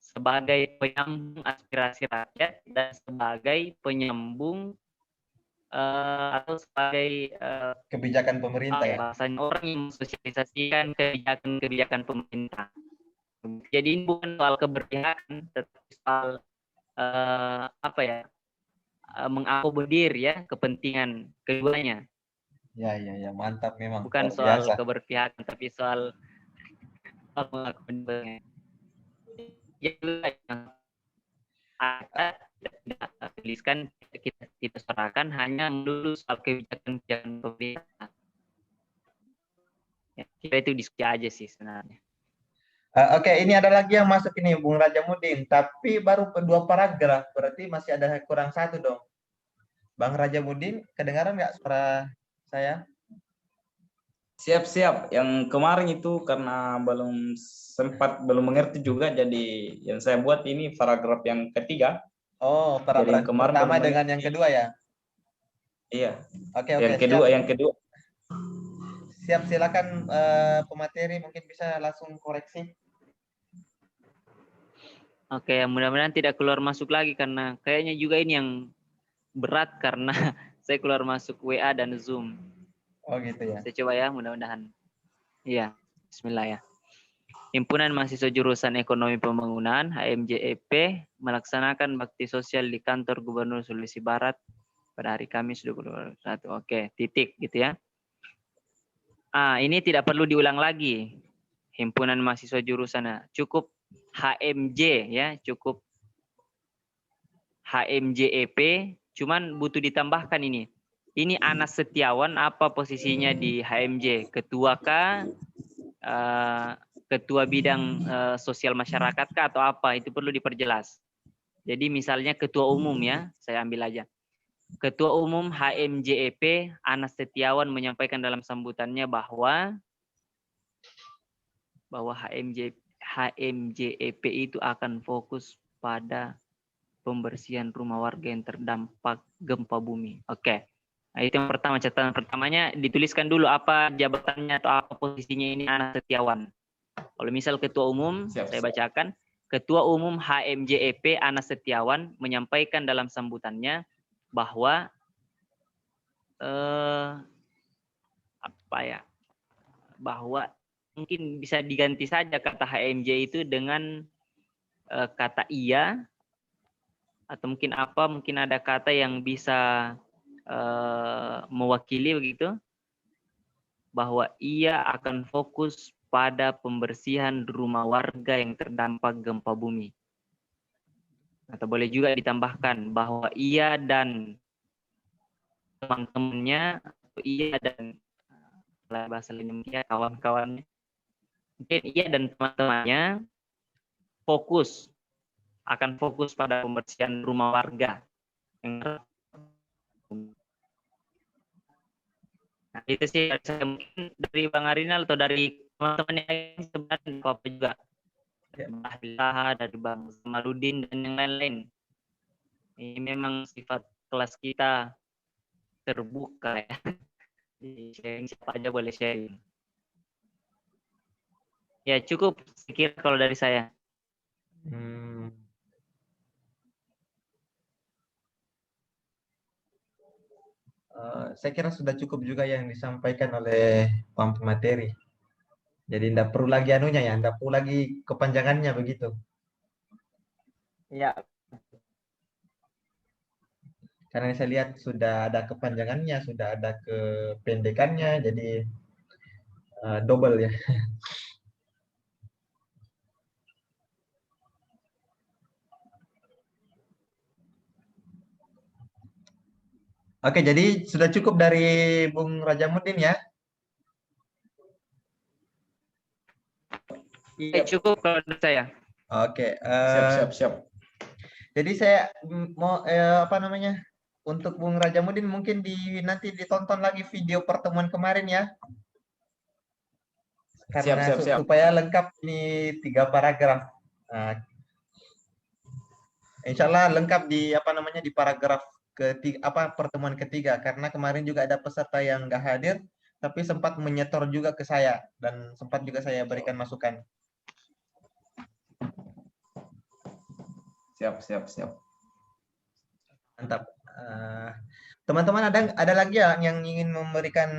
sebagai penyambung aspirasi rakyat dan sebagai penyambung atau sebagai Kebijakan pemerintah ya. bahasanya orang yang mensosialisasikan kebijakan-kebijakan pemerintah. Jadi ini bukan soal keberpihakan, tetapi soal mengakomodir ya kepentingan keduanya. Ya, mantap memang. Bukan Luar soal biasa. keberpihakan, tapi soal mengakomodir. Ya, yang ada tuliskan kita serahkan hanya melulu soal kebijakan pemerintah. Ya, kira itu diskusi aja sih sebenarnya. Oke, ini ada lagi yang masuk ini Bung Raja Mudin, tapi baru 2 paragraf, berarti masih ada kurang 1 dong. Bang Raja Mudin, kedengaran nggak suara saya? Siap-siap. Yang kemarin itu karena belum mengerti juga, jadi yang saya buat ini paragraf yang ketiga. Oh, paragraf Jadi yang kemarin pertama baru dengan yang kedua ya? Iya. Oke, Yang siap. kedua. Siap, silakan pemateri mungkin bisa langsung koreksi. Oke, mudah-mudahan tidak keluar masuk lagi karena kayaknya juga ini yang berat karena saya keluar masuk WA dan Zoom. Oh, gitu ya. Saya coba ya, mudah-mudahan. Iya, bismillah ya. Himpunan Mahasiswa Jurusan Ekonomi Pembangunan HMJEP melaksanakan bakti sosial di kantor Gubernur Sulawesi Barat pada hari Kamis 21. Oke, titik gitu ya. Ini tidak perlu diulang lagi. Himpunan Mahasiswa Jurusan cukup HMJ ya, cukup HMJEP, cuman butuh ditambahkan ini. Ini Anas Setiawan apa posisinya di HMJ? Ketua kah? Ketua bidang sosial masyarakat kah atau apa? Itu perlu diperjelas. Jadi misalnya ketua umum ya, saya ambil aja. Ketua umum HMJEP Anas Setiawan menyampaikan dalam sambutannya bahwa HMJEP itu akan fokus pada pembersihan rumah warga yang terdampak gempa bumi. Oke. Nah, itu yang pertama, catatan pertamanya dituliskan dulu apa jabatannya atau apa posisinya ini Anas Setiawan. Kalau misal ketua umum, saya bacakan. Ketua umum HMJEP Anas Setiawan menyampaikan dalam sambutannya bahwa bahwa mungkin bisa diganti saja kata HMJ itu dengan kata iya atau mungkin ada kata yang bisa mewakili begitu, bahwa ia akan fokus pada pembersihan rumah warga yang terdampak gempa bumi. Atau boleh juga ditambahkan bahwa ia dan teman-temannya, atau ia dan bahasa lainnya mungkin kawan-kawannya, mungkin ia dan teman-temannya akan fokus pada pembersihan rumah warga. Nah, itu sih mungkin dari Bang Arinal atau dari teman-teman yang lain sebenarnya apa juga. Dari Bang Zamaludin dan yang lain-lain. Ini memang sifat kelas kita terbuka ya. Jadi sharing, siapa aja boleh sharing. Ya cukup sekira kalau dari saya. Saya kira sudah cukup juga yang disampaikan oleh Pak pemateri. Jadi tidak perlu lagi anunya ya, tidak perlu lagi kepanjangannya begitu. Ya. Karena saya lihat sudah ada kepanjangannya, sudah ada kependekannya, jadi double ya. Oke, jadi sudah cukup dari Bung Rajamuddin ya. Iya, cukup kalau dari saya. Oke. Siap. Jadi saya mau untuk Bung Rajamuddin mungkin nanti ditonton lagi video pertemuan kemarin ya. Karena Siap. supaya lengkap ini 3 paragraf. Nah, insya Allah lengkap di di paragraf pertemuan ketiga, karena kemarin juga ada peserta yang nggak hadir tapi sempat menyetor juga ke saya dan sempat juga saya berikan masukan. Siap. Mantap. Teman-teman ada lagi ya yang ingin memberikan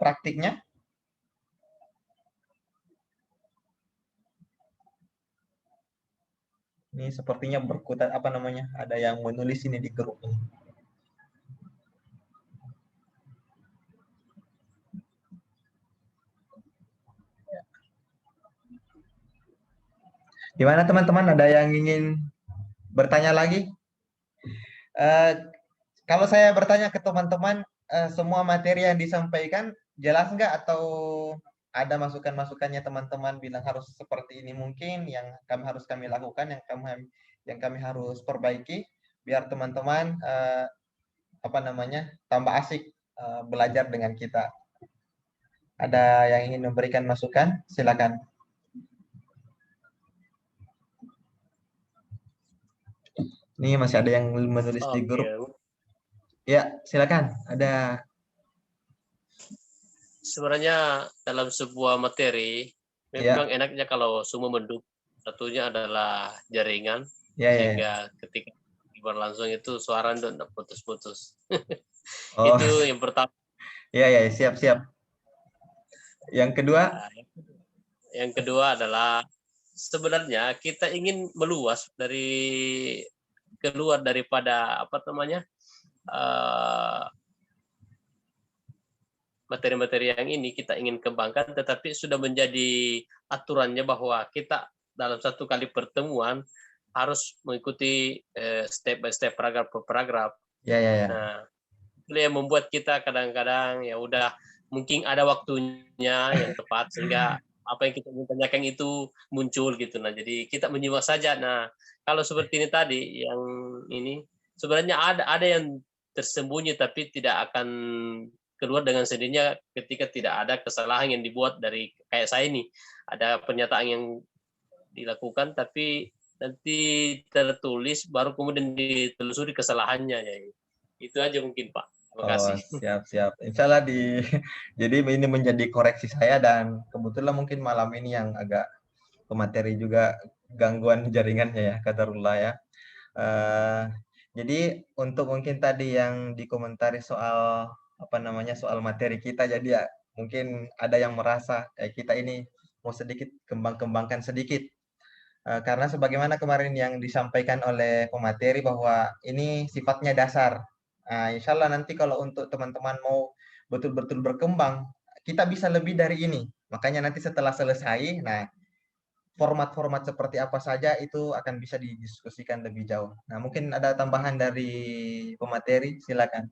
praktiknya? Ini sepertinya berkutat ada yang menulis ini di grup ini. Gimana teman-teman, ada yang ingin bertanya lagi? Kalau saya bertanya ke teman-teman, semua materi yang disampaikan jelas nggak, atau ada masukan-masukannya teman-teman bilang harus seperti ini mungkin yang kami lakukan, yang kami harus perbaiki biar teman-teman tambah asik belajar dengan kita. Ada yang ingin memberikan masukan? Silakan. Ini masih ada yang menulis di grup. Ya, silakan. Ada. Sebenarnya dalam sebuah materi memang enaknya kalau semua mendukung. Satunya adalah jaringan, sehingga ketika berlangsung itu suara tidak putus-putus. Itu yang pertama. Iya, siap. Yang kedua? Yang kedua adalah sebenarnya kita ingin meluas keluar daripada materi-materi yang ini kita ingin kembangkan, tetapi sudah menjadi aturannya bahwa kita dalam satu kali pertemuan harus mengikuti step by step, paragraf per paragraf. Ya. Nah, itu yang membuat kita kadang-kadang ya udah mungkin ada waktunya yang tepat sehingga apa yang kita ingin tanyakan itu muncul gitu. Nah, jadi kita menyimak saja. Nah, kalau seperti ini tadi yang ini sebenarnya ada yang tersembunyi tapi tidak akan keluar dengan sendirinya ketika tidak ada kesalahan yang dibuat dari kayak saya ini. Ada pernyataan yang dilakukan tapi nanti tertulis baru kemudian ditelusuri kesalahannya ya. Itu aja mungkin Pak. Terima kasih. Siap. Insya Allah jadi ini menjadi koreksi saya, dan kebetulan mungkin malam ini yang agak pemateri juga gangguan jaringannya ya, qadarullah ya. Jadi untuk mungkin tadi yang dikomentari soal soal materi kita, jadi ya mungkin ada yang merasa kita ini mau sedikit kembangkan sedikit Karena sebagaimana kemarin yang disampaikan oleh pemateri bahwa ini sifatnya dasar. Insya Allah nanti kalau untuk teman-teman mau betul-betul berkembang, kita bisa lebih dari ini. Makanya nanti setelah selesai, nah format-format seperti apa saja itu akan bisa didiskusikan lebih jauh. Nah, mungkin ada tambahan dari pemateri, silakan.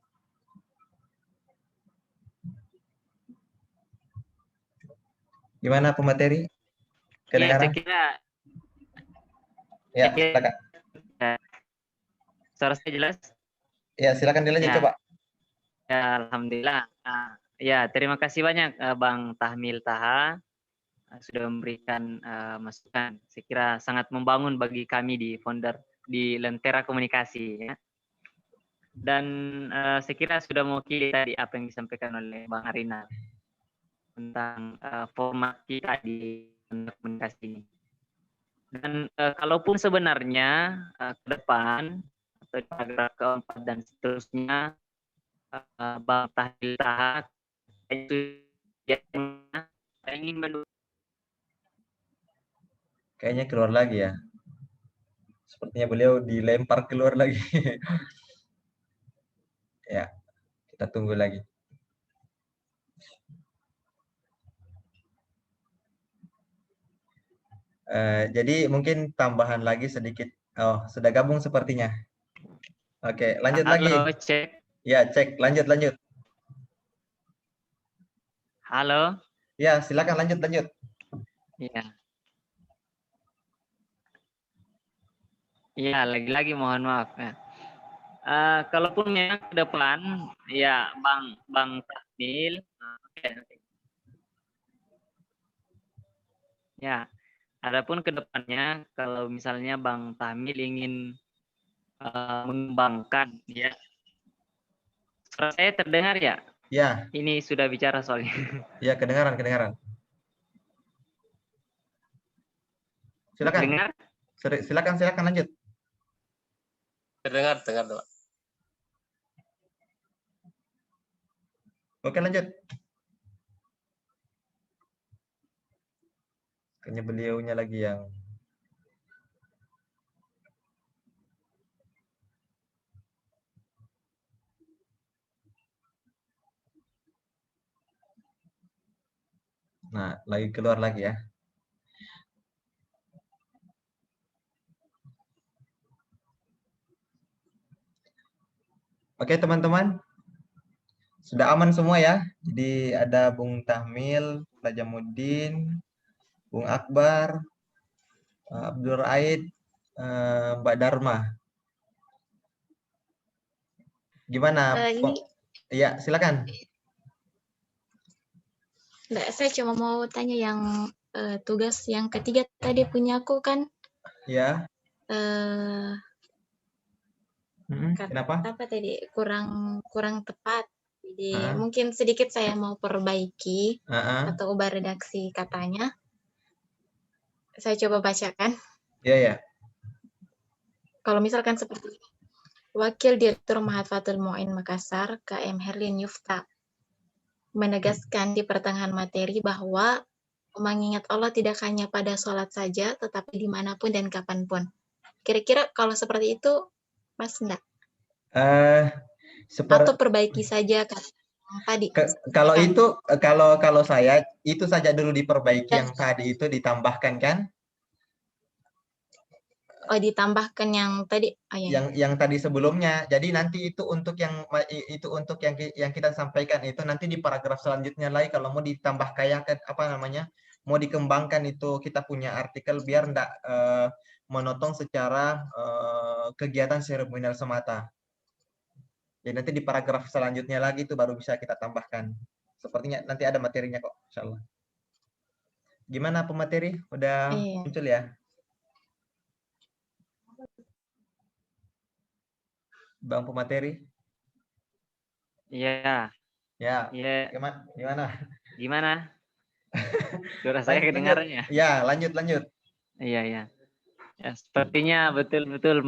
Gimana pemateri? Iya, Kedengaran? saya kira Ya, Oke. silakan. suara saya jelas. Ya, silakan dilanjut Ya. coba. Ya, alhamdulillah. Ya, terima kasih banyak Bang Tahmil Taha sudah memberikan masukan. Saya kira sangat membangun bagi kami di founder di Lentera Komunikasi ya. Dan saya kira sudah mewakili tadi apa yang disampaikan oleh Bang Arina tentang format kita di komunikasi ini. Dan kalaupun sebenarnya ke depan atau di paragraf keempat dan seterusnya Bang Tahmil Taha itu ingin mendukung. Kayaknya keluar lagi ya. Sepertinya beliau dilempar keluar lagi. Ya, kita tunggu lagi. Jadi mungkin tambahan lagi sedikit. Oh, sudah gabung sepertinya. Oke, lanjut lagi. Halo, cek. Ya, cek. Lanjut. Halo. Ya, silakan lanjut. Iya. Iya, lagi-lagi mohon maaf ya. Kalaupun memang ke depan, ya Bang Tahmil, oke. Ya, adapun ke depannya, kalau misalnya Bang Tahmil ingin mengembangkan, ya, suara saya terdengar ya? Ya, Ini sudah bicara soalnya. ya kedengaran. Silakan. Dengar? Silakan lanjut. Terdengar, Pak. Oke, lanjut. Kayaknya beliaunya lagi yang Nah, lagi keluar lagi ya. Oke, teman-teman. Sudah aman semua ya. Jadi ada Bung Tahmil, Pak Jamuddin, Bung Akbar, Abdul Raid, Mbak Dharma. Gimana? Ini Ya, silakan. enggak, saya cuma mau tanya yang tugas yang ketiga tadi punya aku kan Ya. eh Kenapa? apa tadi kurang tepat. Jadi Ah. mungkin sedikit saya mau perbaiki Ah. atau ubah redaksi katanya. Saya coba bacakan. Ya. Kalau misalkan seperti ini. Wakil Direktur Mahathfatul Mu'in Makassar, KM Herlin Yufta, menegaskan di pertengahan materi bahwa mengingat Allah tidak hanya pada sholat saja, tetapi dimanapun dan kapanpun. Kira-kira kalau seperti itu, Mas enggak? Atau perbaiki saja kan tadi. Kalau itu, kalau saya itu saja dulu diperbaiki yang tadi itu ditambahkan kan? Oh, ditambahkan yang tadi. Oh, ya. Yang tadi sebelumnya. Jadi nanti itu untuk yang kita sampaikan itu nanti di paragraf selanjutnya lagi kalau mau ditambah kayak apa namanya? Mau dikembangkan itu kita punya artikel biar enggak menotong secara kegiatan seremonial semata. Jadi nanti di paragraf selanjutnya lagi itu baru bisa kita tambahkan. Sepertinya nanti ada materinya kok, insyaallah. Gimana pemateri? Udah muncul ya? Bang pemateri? Iya. Ya. Iya. Gimana? Suara saya kedengarannya. Ya, lanjut. Iya. Ya, sepertinya betul-betul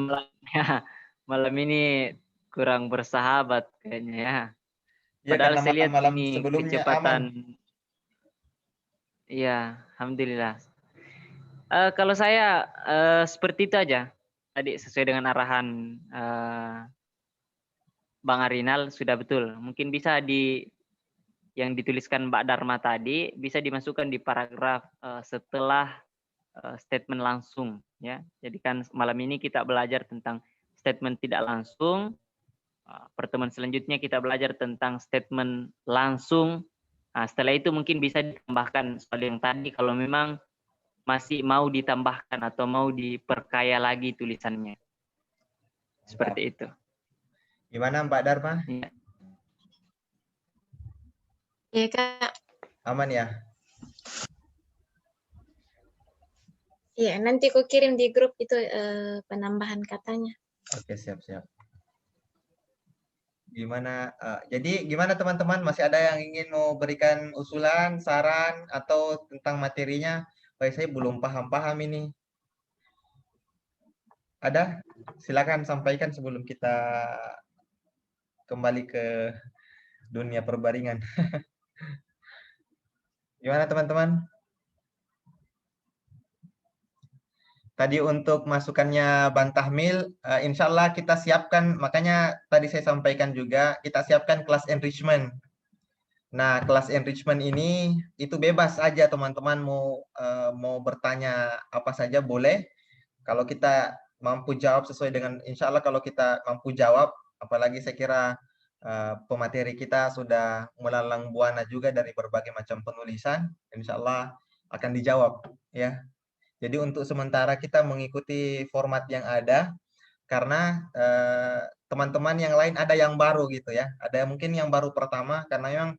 malam ini kurang bersahabat kayaknya ya. Padahal saya lihat malam ini sebelumnya kecepatan. aman. Iya, alhamdulillah. Kalau saya seperti itu aja. Tadi sesuai dengan arahan Bang Arinal sudah betul. Mungkin bisa yang dituliskan Mbak Dharma tadi bisa dimasukkan di paragraf setelah statement langsung, ya. Jadi kan malam ini kita belajar tentang statement tidak langsung. Pertemuan selanjutnya kita belajar tentang statement langsung. Nah, setelah itu mungkin bisa ditambahkan soal yang tadi kalau memang masih mau ditambahkan atau mau diperkaya lagi tulisannya. Seperti itu. Gimana Mbak Dharma? Ya. Iya, Kak. Aman ya? Iya, nanti aku kirim di grup itu penambahan katanya. Oke, siap-siap. Gimana? Jadi gimana teman-teman? Masih ada yang ingin mau berikan usulan, saran, atau tentang materinya? Baik, saya belum paham-paham ini. Ada? Silakan sampaikan sebelum kita kembali ke dunia perbaringan. Gimana teman-teman? Tadi untuk masukannya Bantahmil, insya Allah kita siapkan, makanya tadi saya sampaikan juga, kita siapkan kelas enrichment. Nah, kelas enrichment ini itu bebas aja teman-teman mau bertanya apa saja boleh. Kalau kita mampu jawab sesuai dengan, insya Allah kalau kita mampu jawab, apalagi saya kira pemateri kita sudah melalang buana juga dari berbagai macam penulisan, insya Allah akan dijawab ya. Jadi untuk sementara kita mengikuti format yang ada karena teman-teman yang lain ada yang baru gitu ya. Ada mungkin yang baru pertama karena memang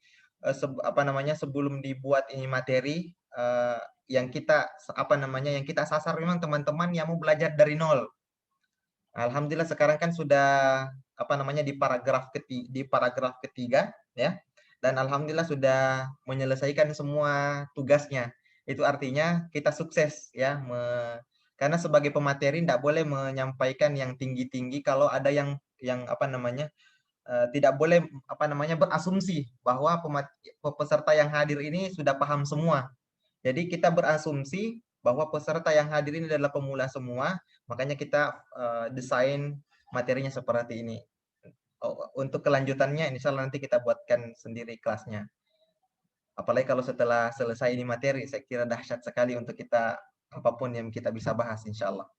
sebelum dibuat ini materi yang kita yang kita sasar memang teman-teman yang mau belajar dari nol. Alhamdulillah sekarang kan sudah di paragraf ketiga ya. Dan alhamdulillah sudah menyelesaikan semua tugasnya. Itu artinya kita sukses ya, karena sebagai pemateri tidak boleh menyampaikan yang tinggi-tinggi kalau ada yang tidak boleh berasumsi bahwa peserta yang hadir ini sudah paham semua. Jadi kita berasumsi bahwa peserta yang hadir ini adalah pemula semua, makanya kita desain materinya seperti ini. Untuk kelanjutannya insya Allah nanti kita buatkan sendiri kelasnya. Apalagi kalau setelah selesai ini materi, saya kira dahsyat sekali untuk kita apapun yang kita bisa bahas insya Allah.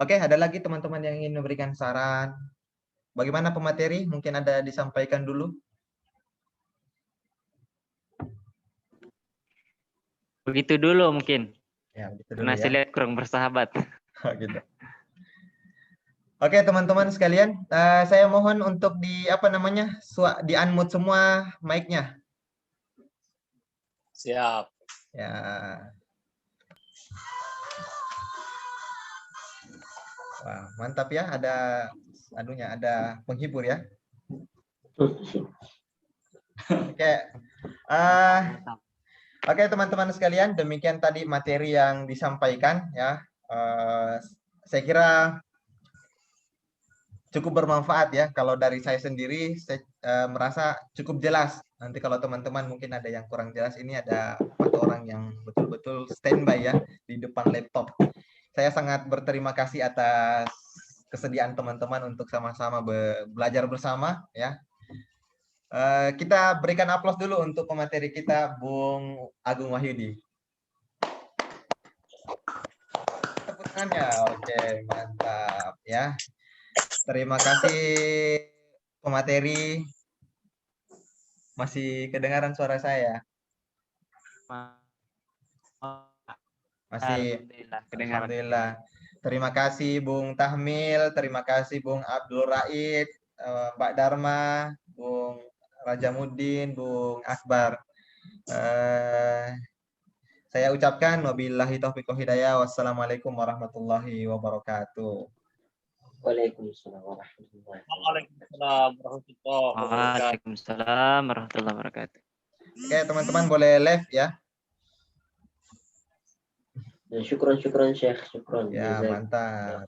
Oke, ada lagi teman-teman yang ingin memberikan saran? Bagaimana pemateri? Mungkin ada disampaikan dulu. Begitu dulu mungkin. Ya, begitu dulu Karena ya. saya lihat kurang bersahabat. Gitu. Oke, teman-teman sekalian, saya mohon untuk di unmute semua mic-nya. Siap. Ya. Wah, mantap ya, ada penghibur ya. Oke. Oke, teman-teman sekalian, demikian tadi materi yang disampaikan ya. Saya kira cukup bermanfaat ya. Kalau dari saya sendiri, saya merasa cukup jelas. Nanti kalau teman-teman mungkin ada yang kurang jelas, ini ada 4 orang yang betul-betul standby ya di depan laptop. Saya sangat berterima kasih atas kesediaan teman-teman untuk sama-sama belajar bersama ya. Kita berikan aplaus dulu untuk pemateri kita, Bung Agung Wahyudi. Tepuk tangannya, oke, mantap ya. Terima kasih pemateri. Masih kedengaran suara saya? Masih. Alhamdulillah. Terima kasih Bung Tahmil, terima kasih Bung Abdul Raid, Mbak Dharma, Bung Rajamuddin, Bung Akbar. Saya ucapkan wabillahi taufiq wal hidayah. Wassalamualaikum warahmatullahi wabarakatuh. Waalaikumsalam warahmatullahi wabarakatuh. Waalaikumsalam warahmatullahi wabarakatuh. Oke, teman-teman boleh live ya. Syukron Syekh, syukron. Ya, mantap.